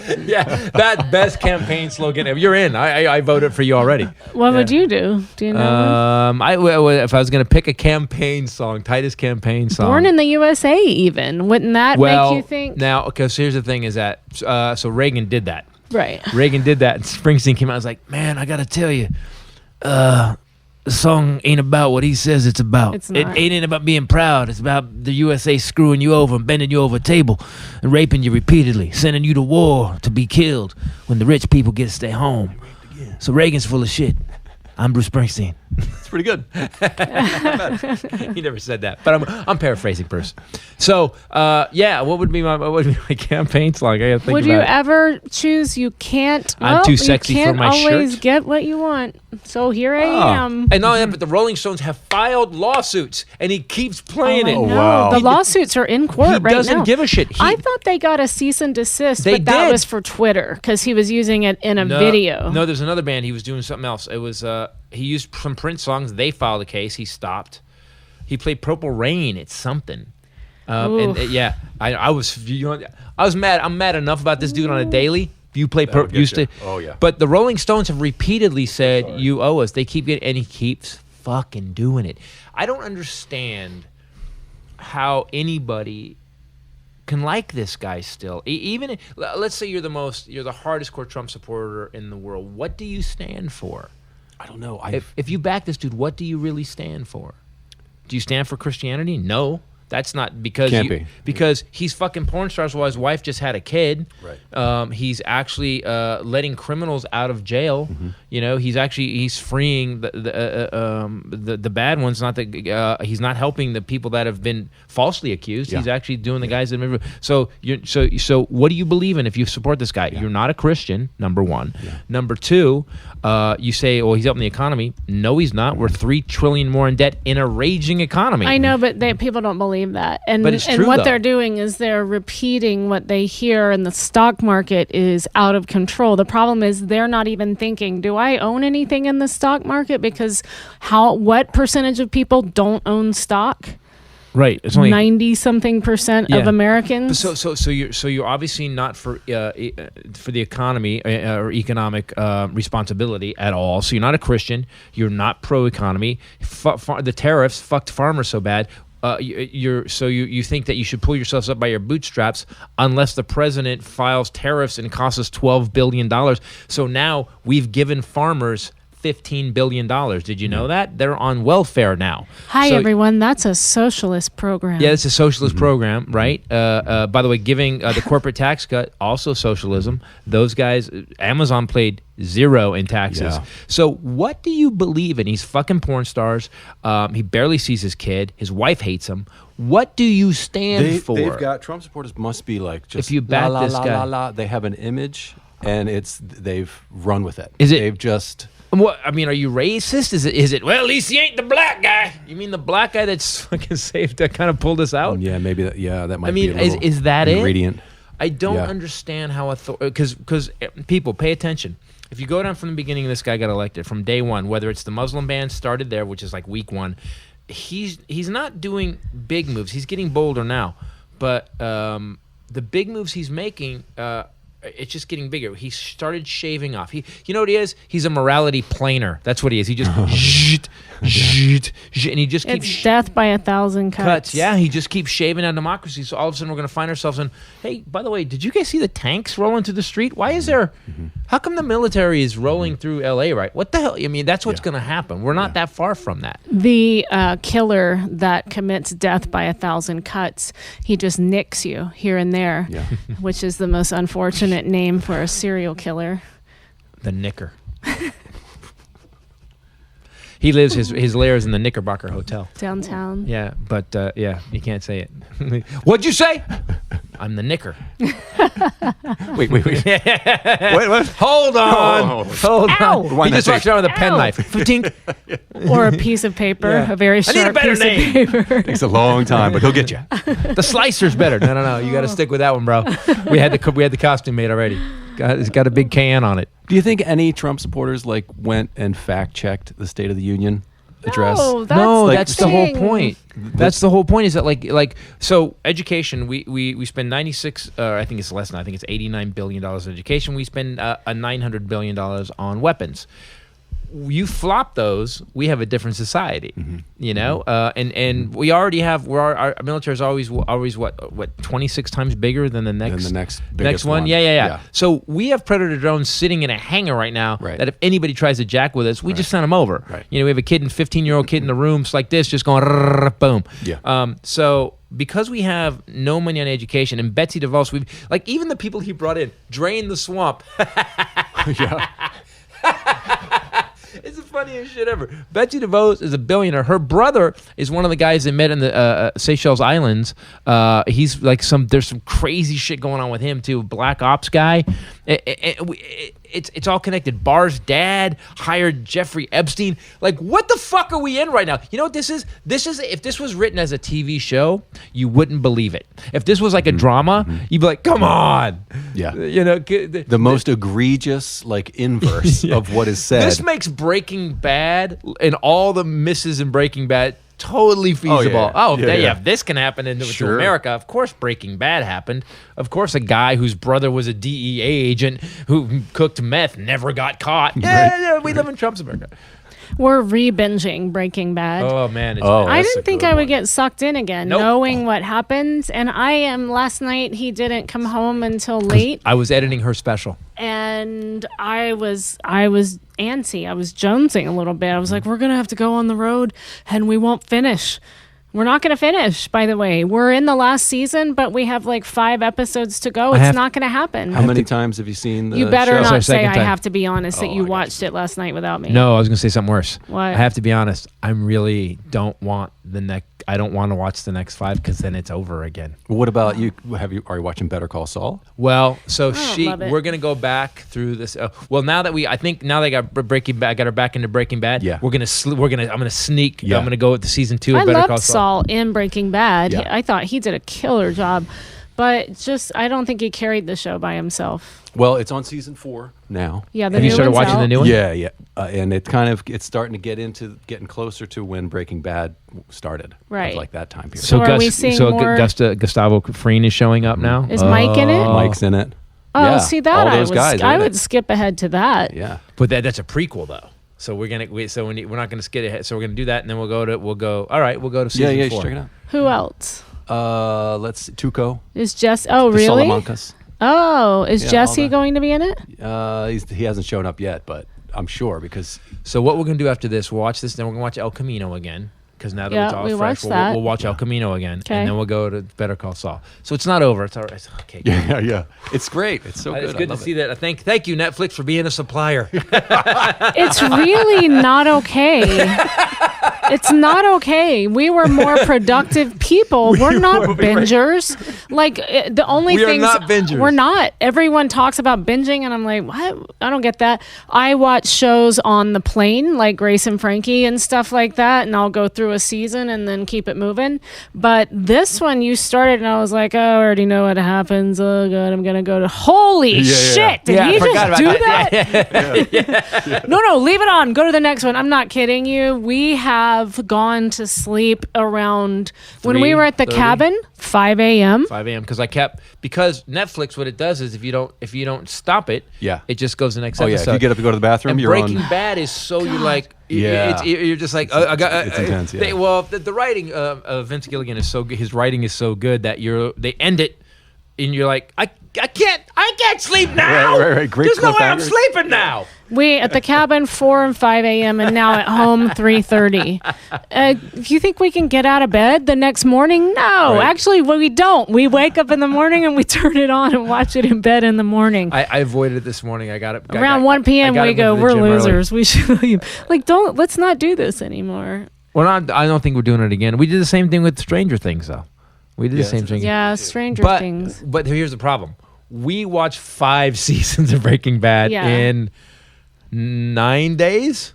That best campaign slogan ever. You're in. I voted for you already. What would you do? Do you know? If I was gonna pick a campaign song, Titus campaign song. Born in the USA even. Wouldn't that make you think? Now, okay, so here's the thing is that, so Reagan did that. Right. Reagan did that, and Springsteen came out and was like, man, I gotta tell you, the song ain't about what he says it's about. It's It not. ain't about being proud. It's about the USA screwing you over and bending you over a table and raping you repeatedly, sending you to war to be killed when the rich people get to stay home. So Reagan's full of shit. I'm Bruce Springsteen. It's pretty good. He never said that, but I'm paraphrasing Bruce. So, what would be my campaign song? I gotta think Would about you it. ever choose you can't? I'm too sexy for my You can't always shirt? get what you want. So here I am. And not only that, but the Rolling Stones have filed lawsuits, and he keeps playing I it. know. wow. The lawsuits are in court He right now. doesn't give a shit. I thought they got a cease and desist, They but that did. was for Twitter because he was using it in a video. No, there's another band. He was doing something else. It was he used some Prince songs. They filed a case. He stopped. He played Purple Rain. It's something. And Oof. I was mad. I'm mad enough about this dude on a daily. You play That'll get used you. to. Oh, yeah. But the Rolling Stones have repeatedly said you owe us. They keep getting, and he keeps fucking doing it. I don't understand how anybody can like this guy still. Even let's say you're the hardest core Trump supporter in the world. What do you stand for? I don't know. If you back this dude, what do you really stand for? Do you stand for Christianity? No. That's not because because he's fucking porn stars while his wife just had a kid. Right. He's actually letting criminals out of jail. Mm-hmm. You know, he's freeing the bad ones. Not that he's not helping the people that have been falsely accused. Yeah. He's actually doing the guys that. So what do you believe in if you support this guy? Yeah. You're not a Christian. Number one. Yeah. Number two, you say, well, he's helping the economy. No, he's not. We're $3 trillion more in debt in a raging economy. I know, but people don't believe that. And, But it's true, what though. they're doing is they're repeating what they hear, and the stock market is out of control. The problem is they're not even thinking, do I own anything in the stock market? Because what percentage of people don't own stock? Right. It's only 90-something% of Americans. So you're obviously not for the economy or economic responsibility at all. So you're not a Christian. You're not pro economy. The tariffs fucked farmers so bad. You think that you should pull yourselves up by your bootstraps unless the president files tariffs and costs us $12 billion. So now we've given farmers $15 billion. Did you know that? They're on welfare now. Hi, everyone. That's a socialist program. Yeah, it's a socialist program, right? By the way, giving the corporate tax cut, also socialism. Those guys, Amazon played zero in taxes. Yeah. So what do you believe in? He's fucking porn stars. He barely sees his kid. His wife hates him. What do you stand for? They've got Trump supporters must be like just if you back la, this la, guy. la, la. They have an image, and they've run with it. They've just... What I mean, are you racist? Is it? Well, at least he ain't the black guy. You mean the black guy that's fucking saved that kind of pulled us out? Yeah, maybe that. Yeah, that might. I mean, be a little is that ingredient. I don't understand how because people pay attention. If you go down from the beginning, this guy got elected from day one. Whether it's the Muslim ban started there, which is like week one, he's not doing big moves. He's getting bolder now, but the big moves he's making. It's just getting bigger. He started shaving off. You know what he is? He's a morality planer. That's what he is. He just and he just keeps it's death by 1,000 cuts. Yeah, he just keeps shaving out democracy. So all of a sudden we're going to find ourselves in, hey, by the way, did you guys see the tanks rolling through the street? Why is there, how come the military is rolling through LA, right? What the hell? I mean, that's what's going to happen. We're not that far from that. The killer that commits death by 1,000 cuts, he just nicks you here and there, which is the most unfortunate name for a serial killer. The Knicker. He lives, his lair is in the Knickerbocker Hotel. Downtown. Yeah, but you can't say it. What'd you say? I'm the Knicker. Wait. What? Hold on. Hold Ow. on. He just walks around with a penknife. Tink. Or a piece of paper, a very sharp piece of paper. Takes a long time, but he'll get you. The slicer's better. No. You got to stick with that one, bro. We had the costume made already. It's got a big can on it. Do you think any Trump supporters went and fact checked the State of the Union address? That's the whole point. That's the whole point. Is that so education? We spend 96. I think it's less than. I think it's $89 billion on education. We spend a $900 billion on weapons. You flop those, we have a different society, you know, and we already have. Our military is always what 26 times bigger than the next one. Yeah. So we have Predator drones sitting in a hangar right now. Right. That if anybody tries to jack with us, we just send them over. Right. You know, we have a 15-year-old kid in the rooms like this, just going boom. Yeah. So because we have no money on education, and Betsy DeVos, we've even the people he brought in drain the swamp. Yeah. It's the funniest shit ever. Betsy DeVos is a billionaire. Her brother is one of the guys they met in the Seychelles Islands. He's like there's some crazy shit going on with him too. Black ops guy. It's all connected. Barr's dad hired Jeffrey Epstein. Like, what the fuck are we in right now? You know what this is? This is, if this was written as a TV show, you wouldn't believe it. If this was like a drama, you'd be like, come on. Yeah. You know, the most egregious inverse of what is said. This makes Breaking Bad and all the misses in Breaking Bad totally feasible. If this can happen to America, of course Breaking Bad happened. Of course a guy whose brother was a DEA agent who cooked meth never got caught. Yeah, we live in Trump's America. We're re-binging Breaking Bad. Oh man, it's I that's a didn't think good I would one. get sucked in again, Nope. knowing what happens. And last night he didn't come home until late. I was editing her special. And I was antsy. I was jonesing a little bit. I was like, we're going to have to go on the road and we won't finish. We're not going to finish, by the way. We're in the last season, but we have like 5 episodes to go. It's not going to happen. How many times have you seen the You better show? Sorry, not say second I time. have to be honest that Oh, you I got watched it last night without me. No, I was gonna say something worse. What? I have to be honest. Don't want the next. I don't want to watch the next 5 because then it's over again. What about you? Are you watching Better Call Saul? Well, so love it. we're gonna go back through this. Well, now that they got Breaking Bad, got her back into Breaking Bad. Yeah. I'm gonna sneak. Yeah. I'm gonna go with the season 2 of I Better Call loved Saul. Saul in Breaking Bad. Yeah. I thought he did a killer job, but I don't think he carried the show by himself. Well, it's on season 4 now. Yeah, the Have new you started one's watching out. the new one? Yeah. And it's starting to getting closer to when Breaking Bad started. Right. Like that time period. So are we seeing more- Gustavo Fring is showing up now. Is Mike in it? Mike's in it. Oh, Yeah, see that all those guys are I in would it. skip ahead to that. Yeah. But that's a prequel though. So we're not gonna skip ahead. So we're gonna do that, and then we'll go to season Yeah. 4. Check it out. Who else? Let's see. Tuco. Is Jesse? Oh, The really? Salamancas. Oh, is Yeah, all Jesse that. going to be in it? He hasn't shown up yet, but I'm sure because So what we're gonna do after this? We'll watch this, then we're gonna watch El Camino again. Because now that Yeah, it's all we fresh, watched we'll, that. we'll watch El Camino again, Okay. and then we'll go to Better Call Saul. So it's not over. It's all right. It's okay. yeah. It's great. It's so good. It's I good to love see it. that. Thank you, Netflix, for being a supplier. It's really not okay. It's not okay. We were more productive people. We're not bingers. Like the only We are things not bingers. we're not. Everyone talks about binging, and I'm like, what? I don't get that. I watch shows on the plane, like Grace and Frankie and stuff like that, and I'll go through a season and then keep it moving. But this one, you started, and I was like, oh, I already know what happens. Oh god, I'm gonna go to. Holy shit! Did Yeah, I he forgot just about do that? No, leave it on. Go to the next one. I'm not kidding you. We have gone to sleep around when we were at the 3:30. cabin, 5 a.m. 5 a.m. because Netflix, what it does is if you don't stop it, Yeah. it just goes to the next Oh yeah. episode. If you get up to go to the bathroom, And you're Breaking on. Bad is so you're like, Yeah. you're just like, I got. it's intense, yeah. The writing of Vince Gilligan is so good. His writing is so good that they end it, and you're like, I can't sleep now. Right. Great There's no way I'm cliffhangers. sleeping now. We at the cabin 4 and 5 a.m. and now at home 3:30. Do you think we can get out of bed the next morning? No, Right. actually, we don't. We wake up in the morning and we turn it on and watch it in bed in the morning. I avoided it this morning. I got it Around 1 p.m. we go, we're losers. We should leave. Like, let's not do this anymore. Well, I don't think we're doing it again. We did the same thing with Stranger Things, though. We did the Yeah, same it's- thing. Yeah, Stranger but, Things. But here's the problem. We watched 5 seasons of Breaking Bad Yeah. in 9 days.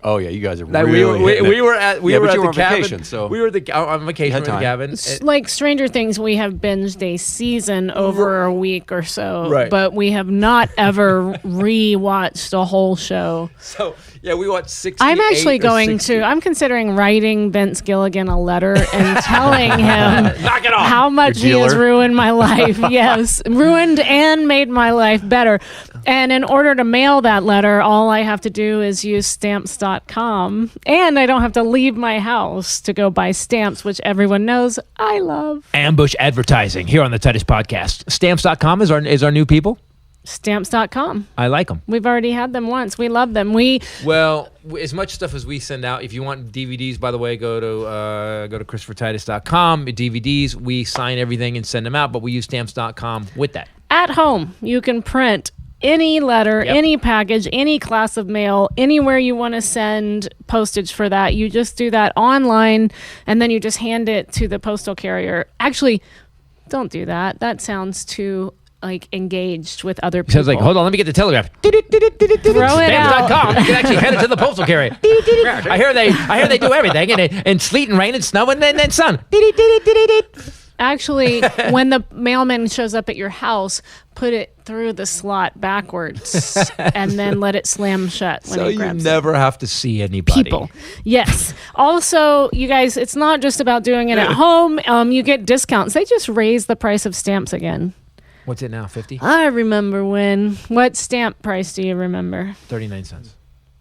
Oh yeah, you guys are Like really. hitting it. we were at but you the were on cabin. vacation, so we were on vacation had at the time. cabin. Like Stranger Things, we have binged a season over a week or so, Right. but we have not ever re-watched a whole show. So yeah, we watched 60. I'm actually I'm considering writing Vince Gilligan a letter and telling him Knock it off. how much he Your has dealer? ruined my life. Yes, ruined and made my life better. And in order to mail that letter, all I have to do is use stamps.com. And I don't have to leave my house to go buy stamps, which everyone knows I love. Ambush advertising here on the Titus podcast. Stamps.com is our new people. Stamps.com. I like them. We've already had them once. We love them. Well, as much stuff as we send out, if you want DVDs, by the way, go to ChristopherTitus.com. DVDs, we sign everything and send them out, but we use Stamps.com with that. At home, you can print any letter, Yep. any package, any class of mail, anywhere you want to send postage for that. You just do that online, and then you just hand it to the postal carrier. Actually, don't do that. That sounds too engaged with other people. Sounds like, hold on, let me get the telegraph. Throw it out. Stamps.com. You can actually hand it to the postal carrier. I hear they do everything, and sleet and rain and snow and then sun. Actually, when the mailman shows up at your house, put it through the slot backwards and then let it slam shut when So he you grabs it. never have to see anybody. People. Yes. Also, you guys, it's not just about doing it at home. You get discounts. They just raised the price of stamps again. What's it now? 50? I remember when. What stamp price do you remember? 39 cents.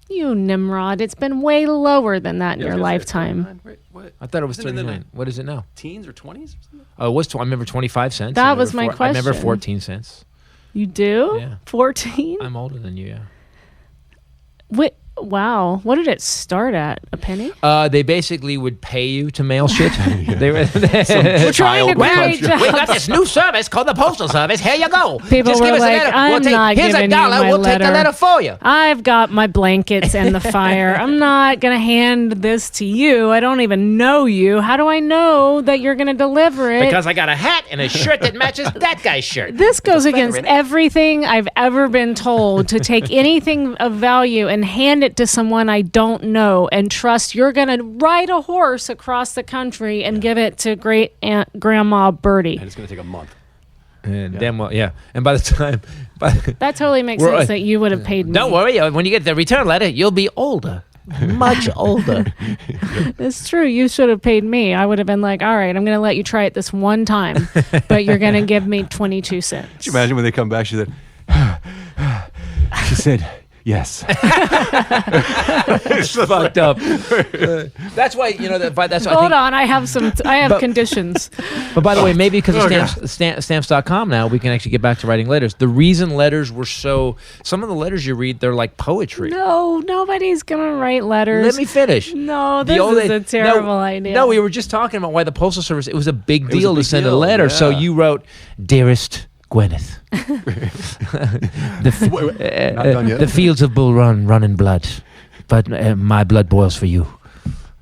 You Nimrod. It's been way lower than that in Yeah, your I was gonna say lifetime. 29. Wait, what? I thought it was Isn't it in the 39. What is it now? Teens or 20s or something? Oh, it was. I remember 25 cents. That I remember was my I remember question. 14 cents. You do? Yeah. 14? I'm older than you. Yeah. Wait, wow. What did it start at? A penny? They basically would pay you to mail shit. They were We're trying to Well, create we jobs. got this new service called the Postal Service. Here you go. People Just were give us like, a letter. I'm not here's giving $1. you my We'll take the letter. letter for you. I've got my blankets and the fire. I'm not going to hand this to you. I don't even know you. How do I know that you're going to deliver it? Because I got a hat and a shirt that matches that guy's shirt. This goes against everything I've ever been told, to take anything of value and hand it to someone I don't know and trust you're going to ride a horse across the country and give it to great aunt grandma Bertie. And it's going to take a month. And damn well, yeah. And by the time, That totally makes We're- sense that you would have paid me. don't worry. When you get the return letter, you'll be older, much older. It's true. You should have paid me. I would have been like, all right, I'm going to let you try it this one time, but you're going to give me 22 cents. Could you imagine when they come back, she said, she said, yes. It's fucked up. That's why that's why. Hold on, I have conditions. But by the way, maybe because of stamps.com now, we can actually get back to writing letters. The reason letters were some of the letters you read, they're like poetry. No, nobody's gonna write letters. Let me finish. No, The this old is day- a terrible idea. No, we were just talking about why the Postal Service, it was a big deal to big send a deal, letter. So yeah. you wrote, Dearest Gwyneth. Not done yet. The fields of Bull run in blood, but my blood boils for you.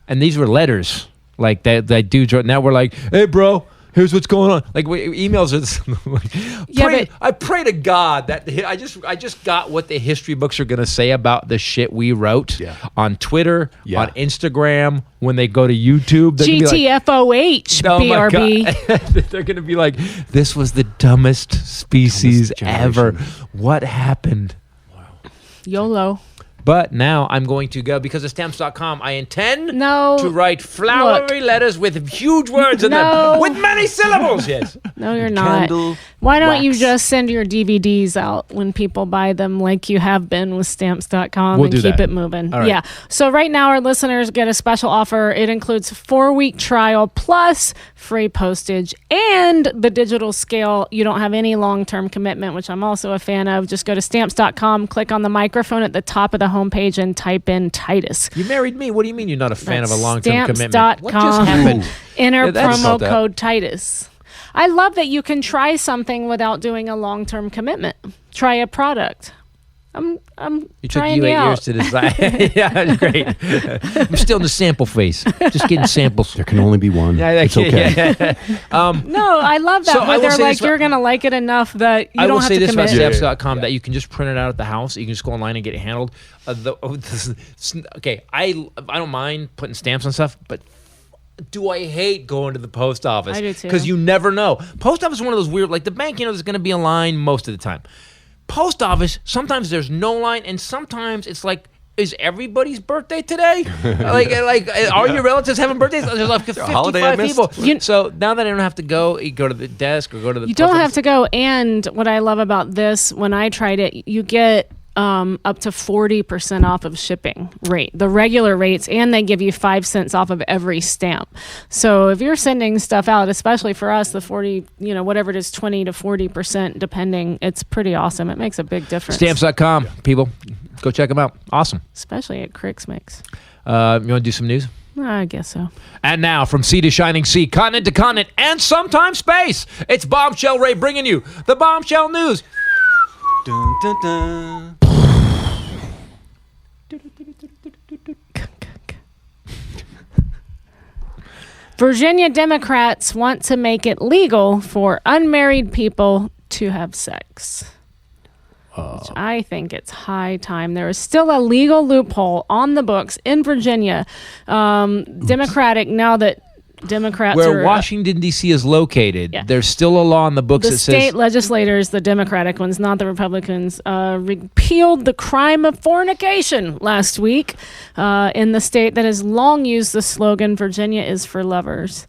And these were letters. Like that dudes wrote. Now we're like, hey, bro, here's what's going on. Like emails are like, I pray to God that I just got what the history books are gonna say about the shit we wrote on Twitter, on Instagram, when they go to YouTube. They're gonna be like, GTFOH, oh my BRB. God. They're gonna be like, this was the dumbest species ever. What happened? YOLO. But now I'm going to go, because of stamps.com, I intend No. to write flowery letters with huge words in them, with many syllables. Yes. No, you're not. Candle, Why don't you wax. just send your DVDs out when people buy them, like you have been with stamps.com, We'll and do keep that. it moving? All right. Yeah. So right now our listeners get a special offer. It includes a 4-week trial plus free postage and the digital scale. You don't have any long-term commitment, which I'm also a fan of. Just go to stamps.com, click on the microphone at the top of the homepage, and type in Titus. You married me. What do you mean you're not a fan of a That's long-term commitment? stamps.com. What just happened? Enter that's promo about that. code Titus. I love that you can try something without doing a long-term commitment. Try a product. I'm It took trying you 8 out. years to decide. Yeah, great. I'm still in the sample phase. Just getting samples. There can only be one. It's okay. No, I love that. So I Where will they're say like, this- you're gonna like it enough that you I don't will have say to this about commit. stamps.com, that you can just print it out at the house. You can just go online and get it handled. Okay, I don't mind putting stamps on stuff, but do I hate going to the post office? I do too. Because you never know. Post office is one of those weird, like the bank, there's going to be a line most of the time. Post office, sometimes there's no line, and sometimes it's like, is everybody's birthday today? like, are your relatives having birthdays? There's like 55 holiday I missed? people. So now that I don't have to go, you go to the desk or go to the. You don't have to go. And what I love about this, when I tried it, you get up to 40% off of shipping rate, the regular rates, and they give you 5 cents off of every stamp. So if you're sending stuff out, especially for us, the 40, whatever it is, 20 to 40%, depending, it's pretty awesome. It makes a big difference. Stamps.com, people. Go check them out. Awesome. Especially at Cricks Mix. You want to do some news? I guess so. And now, from sea to shining sea, continent to continent, and sometimes space, it's Bombshell Ray bringing you the Bombshell News. Dun, dun, dun. Virginia Democrats want to make it legal for unmarried people to have sex. Which I think it's high time. There is still a legal loophole on the books in Virginia. Democratic, now that Democrats Where are... Washington, D.C. is located, Yeah. there's still a law in the books the that state says... legislators, the Democratic ones, not the Republicans, repealed the crime of fornication last week in the state that has long used the slogan, Virginia is for lovers.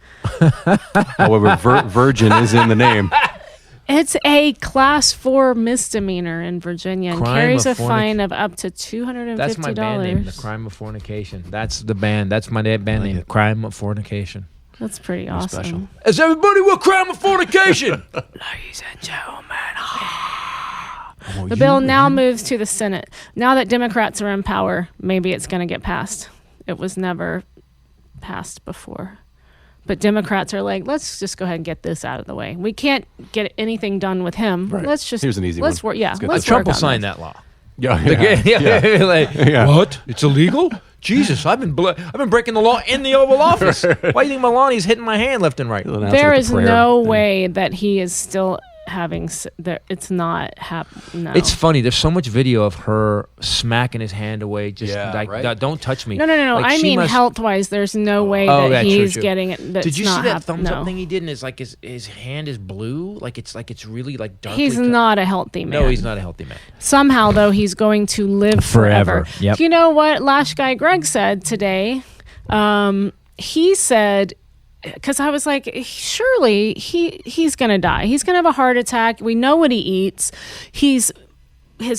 However, virgin is in the name. It's a class 4 misdemeanor in Virginia and Crime carries a of fine of up to $250. That's my band name, The Crime of Fornication. That's the band. That's my band name, Crime of Fornication. That's pretty awesome. special. Is everybody with Crime of Fornication? Ladies and gentlemen. The bill now moves to the Senate. Now that Democrats are in power, maybe it's going to get passed. It was never passed before. But Democrats are like, let's just go ahead and get this out of the way. We can't get anything done with him. Right. Let's just Here's an easy let's one. work. Yeah, Let's get let's this. Trump will work on sign this. that law. Yeah. What? It's illegal? Jesus, I've been breaking the law in the Oval Office. Why do you think Melania's hitting my hand left and right? There is no way that he is still having. It's not no. It's funny. There's so much video of her smacking his hand away. Just right? Don't touch me. No. Like, I mean, health-wise, there's no way Oh, that yeah, he's true. getting it. That's Did you not see that thumbs no. up thing he did? And it's like his hand is blue. Like it's really like dark. He's not a healthy man. No, he's not a healthy man. Somehow, though, he's going to live forever. Yep. You know what Lash Guy Greg said today? He said, because I was like, surely he's going to die. He's going to have a heart attack. We know what he eats. His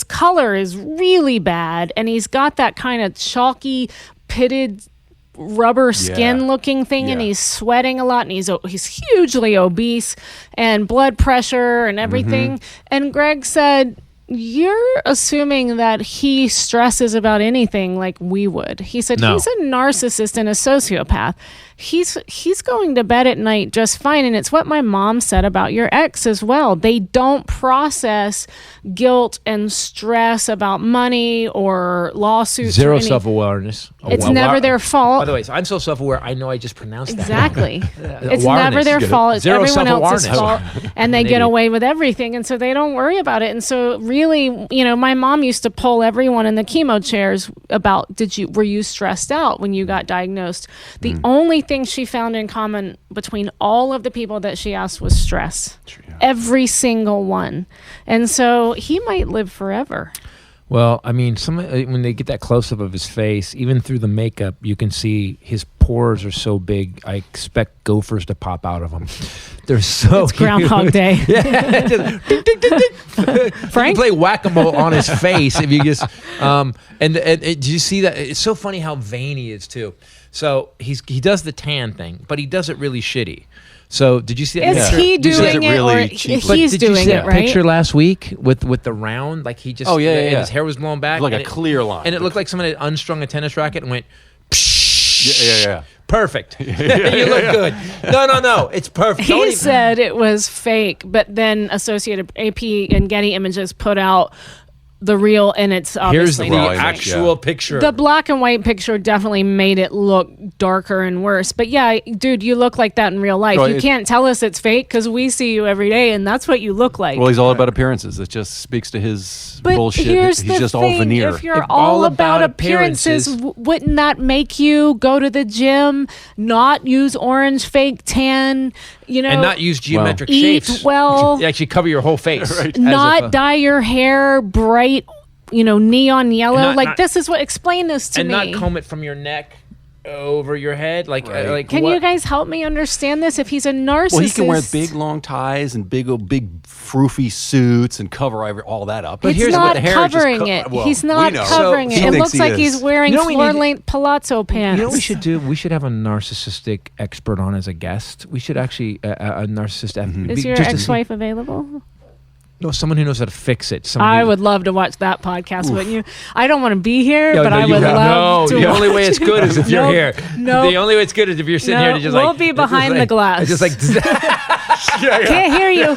color is really bad, and he's got that kind of chalky, pitted rubber skin looking thing, and he's sweating a lot, and he's hugely obese, and blood pressure and everything. And Greg said, you're assuming that he stresses about anything like we would. He said he's a narcissist and a sociopath. He's going to bed at night just fine, and it's what my mom said about your ex as well. They don't process guilt and stress about money or lawsuits. Zero self-awareness. It's never their fault. By the way, so I'm so self-aware, I know I just pronounced that. Exactly. It's never their fault. It's Zero everyone else's self-awareness. fault. And they get away with everything. And so they don't worry about it. And so really, my mom used to poll everyone in the chemo chairs about, were you stressed out when you got diagnosed? The only thing she found in common between all of the people that she asked was stress. Every single one. And so he might live forever. Well, I mean, when they get that close-up of his face, even through the makeup, you can see his pores are so big, I expect gophers to pop out of them. They're so It's Groundhog Day. Yeah. Just, ding, ding, ding, ding. Frank? You can play whack-a-mole on his face if you just... and do you see that? It's so funny how vain he is, too. So he does the tan thing, but he does it really shitty. So did you see that? Is he doing it, really or cheap. he's did you doing see it, that right? picture last week with the round? Like he just... Oh, yeah. And his hair was blown back. Like and a clear line. And it looked like someone had unstrung a tennis racket and went... Yeah. Perfect. You look good. No. It's perfect. He said it was fake, but then Associated AP and Getty Images put out the real, and it's Here's obviously the raw image, actual picture. The black and white picture definitely made it look darker and worse. But yeah, dude, you look like that in real life. Well, you can't tell us it's fake because we see you every day, and that's what you look like. Well, he's all about appearances. It just speaks to his but bullshit. here's He's the just thing. all veneer. If you're all about appearances, wouldn't that make you go to the gym, not use orange fake tan, and not use geometric eat shapes. well, You actually cover your whole face. Right. not dye your hair bright, neon yellow. And not- this is what. Explain this to and me. not comb it from your neck over your head. Like Can what? you guys help me understand this? If he's a narcissist, Well, he can wear big long ties and big froofy suits and cover all that up. But It's here's not what the hair covering it. Well, He's not we know. covering So it. he It thinks looks he like is. he's wearing You know what we need- floor-length palazzo pants. You know what we should do? We should have a narcissistic expert on as a guest. We should actually a narcissist. Is your ex-wife available? No, someone who knows how to fix it. I would love to watch that podcast, wouldn't you? I don't want to be here, but I would love to. The only way it's good is if you're Nope. here. Nope. The only way it's good is if you're sitting No, here and just we'll like... be behind the glass. It's just like... Can't hear you.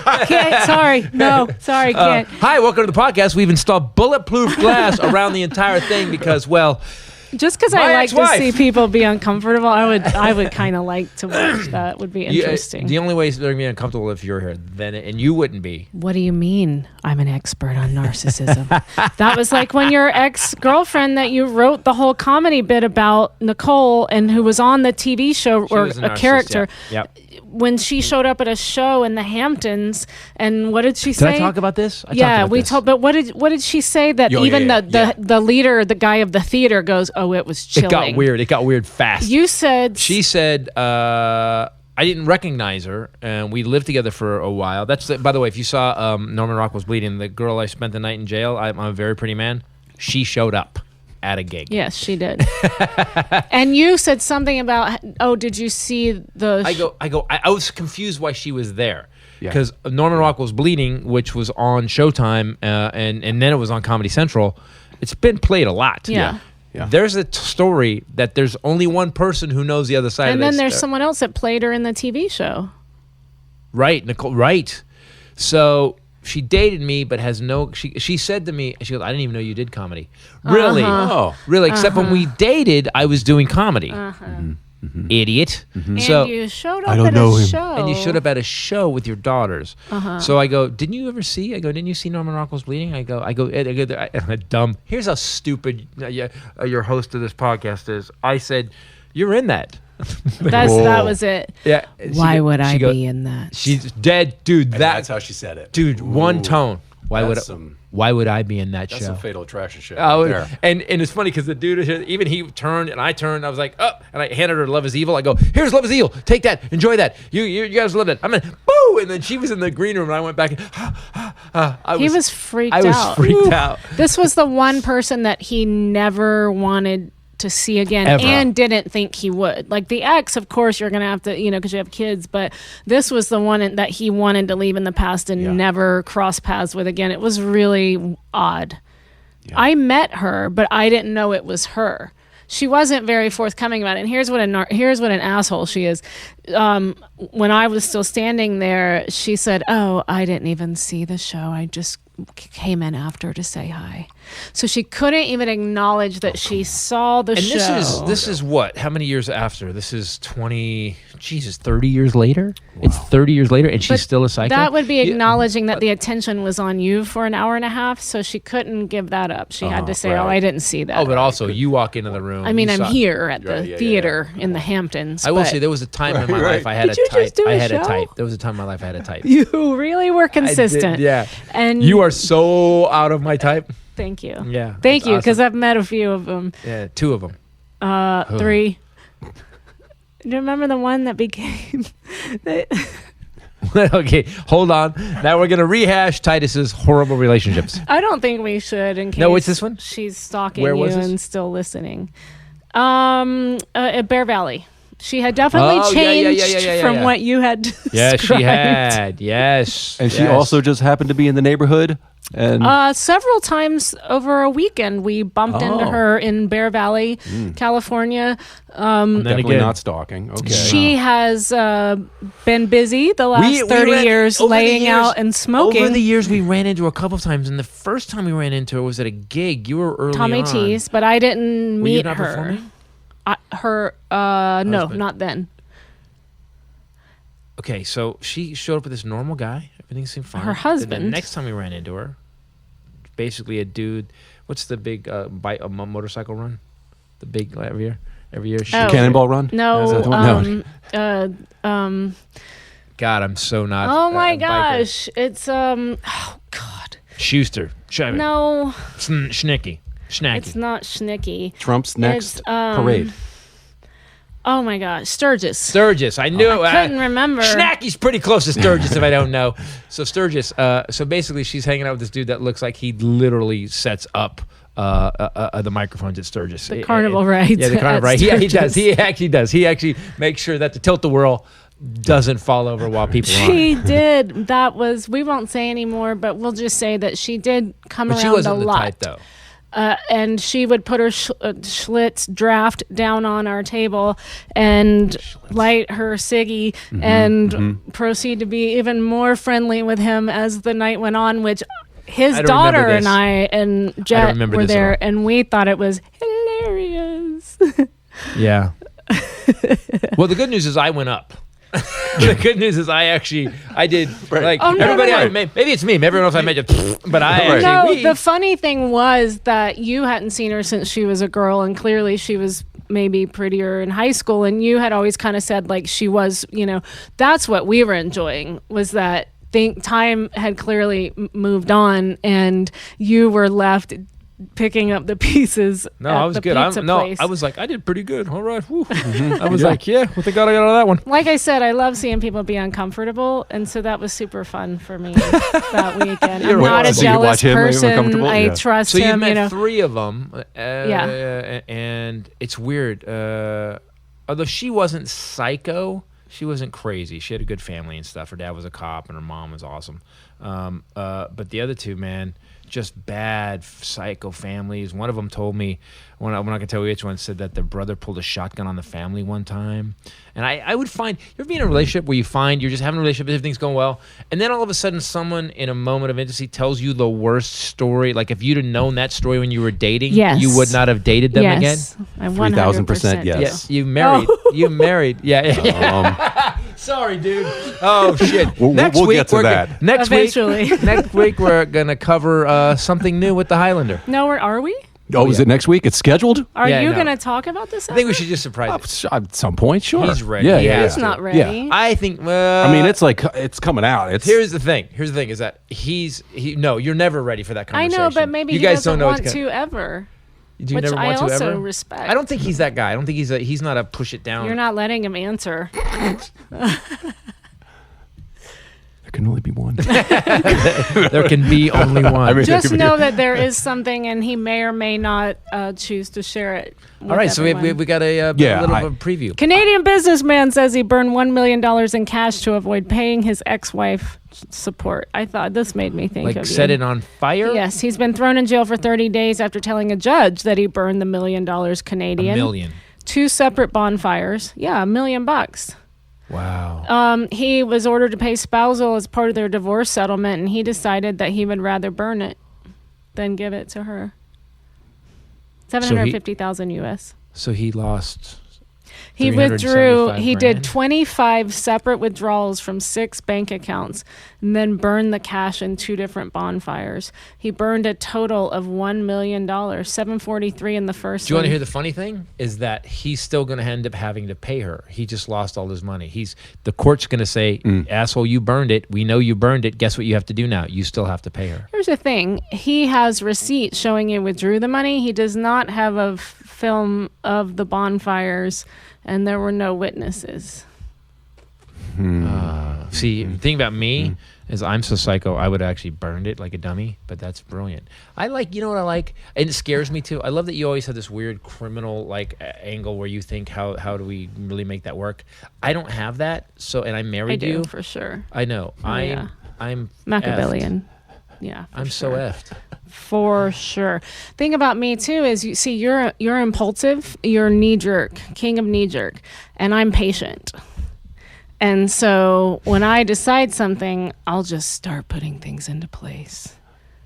Sorry. No. Sorry. Can't. Hi, welcome to the podcast. We've installed bulletproof glass around the entire thing because, well... Just because My I like to ex-wife. see people be uncomfortable, I would kind of like to watch that. Would be interesting. The only way they're going to be uncomfortable if you're here, and you wouldn't be. What do you mean? I'm an expert on narcissism. That was like when your ex-girlfriend that you wrote the whole comedy bit about, Nicole, and who was on the TV show She or was a narcissist, character. Yeah. When she showed up at a show in the Hamptons, and what did she say? Did I talk about this? I Yeah, talked about we this. told. But what did she say? That Oh, even yeah. the leader, the guy of the theater, goes, "Oh, it was chilling." It got weird. It got weird fast. You said She said, I I didn't recognize her, and we lived together for a while. By the way, if you saw Norman Rockwell's Bleeding, the girl I spent the night in jail, I'm a very pretty man. She showed up at a gig. Yes, she did. And you said something about, did you see the... I was confused why she was there. Yeah. Because Norman Rockwell's Bleeding, which was on Showtime, and then it was on Comedy Central, it's been played a lot. Yeah. Yeah. There's a story that there's only one person who knows the other side of And this. then there's someone else that played her in the TV show. Right, Nicole, right. So she dated me, but has no... She said to me, she goes, I didn't even know you did comedy. Really? Oh. Really, except when we dated, I was doing comedy. Idiot. And So... you showed I up don't at know a him. show. And you showed up at a show with your daughters. So I go, didn't you ever see? Didn't you see Norman Rockwell's Bleeding? I go, dumb. Here's how stupid your host of this podcast is. I said, you're in that. That was it. Yeah. Why would I be in that? She's dead, dude. And that's how she said it. Dude, one Ooh. tone. Why would I be in that That's show? some Fatal Attraction shit. Oh, right there. and it's funny because the dude, even he turned and I turned. I was like, oh, and I handed her Love Is Evil. I go, here's Love Is Evil. Take that. Enjoy that. You guys love it. I'm in. Boo! And then she was in the green room, and I went back. And, He was freaked out. I was freaked out. This was the one person that he never wanted to see again Ever. and didn't think he would. Like the ex, of course, you're going to have to, because you have kids, but this was the one that he wanted to leave in the past and never cross paths with again. It was really odd. Yeah. I met her, but I didn't know it was her. She wasn't very forthcoming about it. And here's what an asshole she is. When I was still standing there, she said, "Oh, I didn't even see the show. I just came in after to say hi." So she couldn't even acknowledge that she saw the show. And this is what? How many years after? This is 30 years later? Wow. It's 30 years later and she's still a psycho? That would be acknowledging that the attention was on you for an hour and a half, so she couldn't give that up. She had to say, right. "Oh, I didn't see that." Oh, but also you walk into the room. I mean, I'm saw- here at the theater in the Hamptons. I will but say there was a time in my life I had Did you just do a show? type. There was a time in my life I had a type. You really were consistent. I did, yeah. And you are so out of my type. Thank you. Yeah. Thank you, because awesome. I've met a few of them. Yeah, 2 of them. 3. Do you remember the one that became... Okay, hold on. Now we're going to rehash Titus's horrible relationships. I don't think we should in case No, it's this one? She's stalking Where you was this? and still listening. At Bear Valley. She had definitely changed from what you had described. Yes, she had. Yes. And she also just happened to be in the neighborhood. And Several times over a weekend, we bumped into her in Bear Valley, California. definitely not stalking. Okay. She has been busy the last 30 years laying out and smoking. Over the years, we ran into her a couple of times, and the first time we ran into her was at a gig. You were early Tommy on. T's, but I didn't Were meet you not her. performing? No, Husband. not then. Okay, so she showed up with this normal guy. Everything seemed fine. Her And husband. the next time we ran into her, basically a dude. What's the big motorcycle run? The big every year. She, Oh. Cannonball Run? No, Is that the one? God, I'm so not. oh my a biker. gosh, it's oh god, Schuster. no, Schnicky. Schnacky. it's not Schnicky. Trump's next It's, parade. Oh my gosh, Sturgis. Sturgis. I knew. I couldn't remember. Schnacky's pretty close to Sturgis if I don't know. So Sturgis. So basically, she's hanging out with this dude that looks like he literally sets up the microphones at Sturgis. The carnival rides. Yeah, the carnival at ride. He Sturgis. does. He actually does. He actually makes sure that the tilt-a-whirl doesn't fall over while people are on. She did. That was. We won't say anymore, but we'll just say that she did come But around she wasn't a the lot. type, though. And she would put her Schlitz draft down on our table and light her ciggy and proceed to be even more friendly with him as the night went on, which his I don't daughter remember and this. I and Jet remember were this at there, all. and we thought it was hilarious. Yeah. Well, the good news is I went up. The good news is I did like Oh, no, everybody. no, no. Maybe it's me. Maybe everyone else I made it, but I Right. actually. No, the funny thing was that you hadn't seen her since she was a girl, and clearly she was maybe prettier in high school, and you had always kind of said like she was, that's what we were enjoying, was that time had clearly moved on, and you were left picking up the pieces. No, at I was the good. Pizza place. I was like, I did pretty good. All right. Whew. I was like, yeah, well, thank God I got out of that one. Like I said, I love seeing people be uncomfortable, and so that was super fun for me that weekend. I'm not a So you jealous watch him person. uncomfortable? I Yeah. trust So you him. met 3 of them. Yeah. And it's weird. Although she wasn't psycho, she wasn't crazy. She had a good family and stuff. Her dad was a cop, and her mom was awesome. But the other 2, man, just bad psycho families. One of them told me, I'm not going to tell you which one, said that their brother pulled a shotgun on the family one time. And I would find, you ever be in a relationship where you find you're just having a relationship, everything's going well, and then all of a sudden someone in a moment of intimacy tells you the worst story. Like if you'd have known that story when you were dating, Yes. you would not have dated them again. Yes, I 3,000% yes. Yeah, you married. Oh. You married. Yeah. Sorry, dude. Oh shit. We'll get to that. Eventually. Next week we're gonna cover something new with the Highlander. No, are we? Oh, is it next week? It's scheduled? Are Yeah, you no. going to talk about this? I think we should just surprise it. At some point, sure. He's ready. Yeah, Yeah. yeah. He's not ready. Yeah. I think. I mean, it's like it's coming out. It's Here's the thing. Is that no, you're never ready for that I conversation. know, but maybe you he guys doesn't don't know want to ever. Do you Which never I want to also ever? respect. I don't think he's that guy. I don't think he's not a push it down. You're not letting him answer. there can only be one. There can be only one. I mean, Just know that there is something, and he may or may not choose to share it. With all right, so everyone. we got a little bit of a preview. Canadian businessman says he burned $1 million in cash to avoid paying his ex-wife support. I thought this made me think Like of set you. it on fire. Yes, he's been thrown in jail for 30 days after telling a judge that he burned the $1 million Canadian. $1 million. 2 separate bonfires. Yeah, $1 million. Wow. He was ordered to pay spousal as part of their divorce settlement, and he decided that he would rather burn it than give it to her. $750,000 US. So he lost. He withdrew. 375 He did grand? 25 separate withdrawals from 6 bank accounts, and then burned the cash in 2 different bonfires. He burned a total of $1 million, $743 in the first. Do you want to one. hear the funny thing? Is that he's still going to end up having to pay her. He just lost all his money. The court's going to say, asshole, you burned it. We know you burned it. Guess what you have to do now? You still have to pay her. Here's the thing. He has receipts showing he withdrew the money. He does not have a film of the bonfires, and there were no witnesses. See, the thing about me is I'm so psycho, I would actually burned it like a dummy, but that's brilliant. You know what I like? And it scares me too. I love that you always have this weird criminal angle where you think, how do we really make that work? I don't have that. So, and I I married do, you. for sure. I know. yeah. I'm Machiavellian. effed. Yeah. I'm for so sure. effed. For sure. Thing about me too is you're impulsive, you're knee jerk, king of knee jerk, and I'm patient. And so when I decide something, I'll just start putting things into place.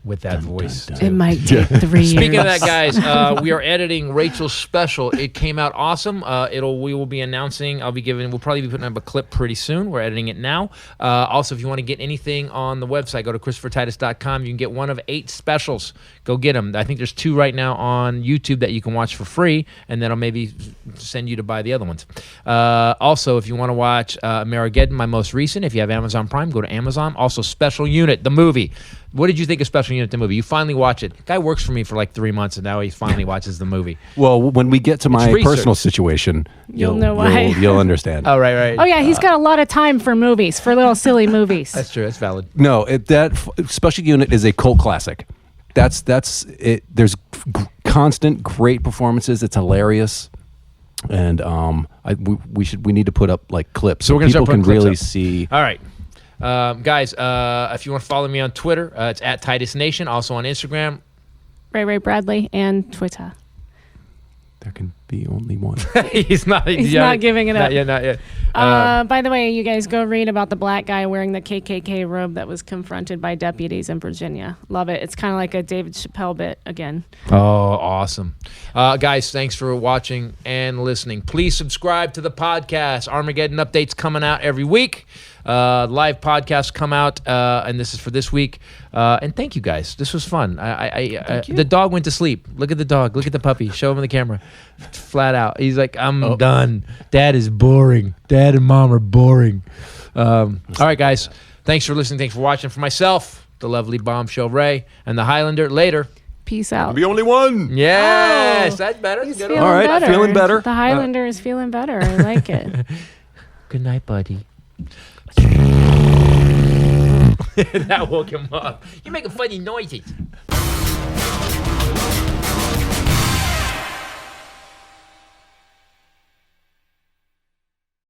With that voice. It might take 3 years. Speaking of that, guys, we are editing Rachel's special. It came out awesome. We will be announcing. We'll probably be putting up a clip pretty soon. We're editing it now. Also, if you want to get anything on the website, go to ChristopherTitus.com. You can get one of 8 specials. Go get them. I think there's 2 right now on YouTube that you can watch for free, and then I'll maybe send you to buy the other ones. Also, if you want to watch Amerigeddon, my most recent, if you have Amazon Prime, go to Amazon. Also, Special Unit, the movie. What did you think of Special Unit, the movie? You finally watch it. Guy works for me for like 3 months, and now he finally watches the movie. Well, when we get to my research. personal situation, You'll know why. You'll understand. Oh, right. Oh yeah, he's got a lot of time for movies, for little silly movies. That's true. That's valid. No, Special Unit is a cult classic. That's it. There's constant great performances. It's hilarious, and we need to put up like clips So we're gonna people start can putting clips really up. see. All right. Guys, if you want to follow me on Twitter, it's at Titus Nation. Also on Instagram. Ray Bradley and Twitter. There can be only one. He's not giving it up. Not yet. By the way, you guys go read about the black guy wearing the KKK robe that was confronted by deputies in Virginia. Love it. It's kind of like a David Chappelle bit again. Oh, awesome. Guys, thanks for watching and listening. Please subscribe to the podcast. Armageddon updates coming out every week. Live podcasts come out, and this is for this week. And thank you guys. This was fun. The dog went to sleep. Look at the dog. Look at the puppy. Show him on the camera. Flat out. He's like, I'm done. Dad is boring. Dad and Mom are boring. All right, guys. Thanks for listening. Thanks for watching. For myself, the lovely Bombshell Ray, and the Highlander. Later. Peace out. The only one. Yes, that's better. He's Good feeling All right, better. feeling better. The Highlander is feeling better. I like it. Good night, buddy. That woke him up. You're making funny noises.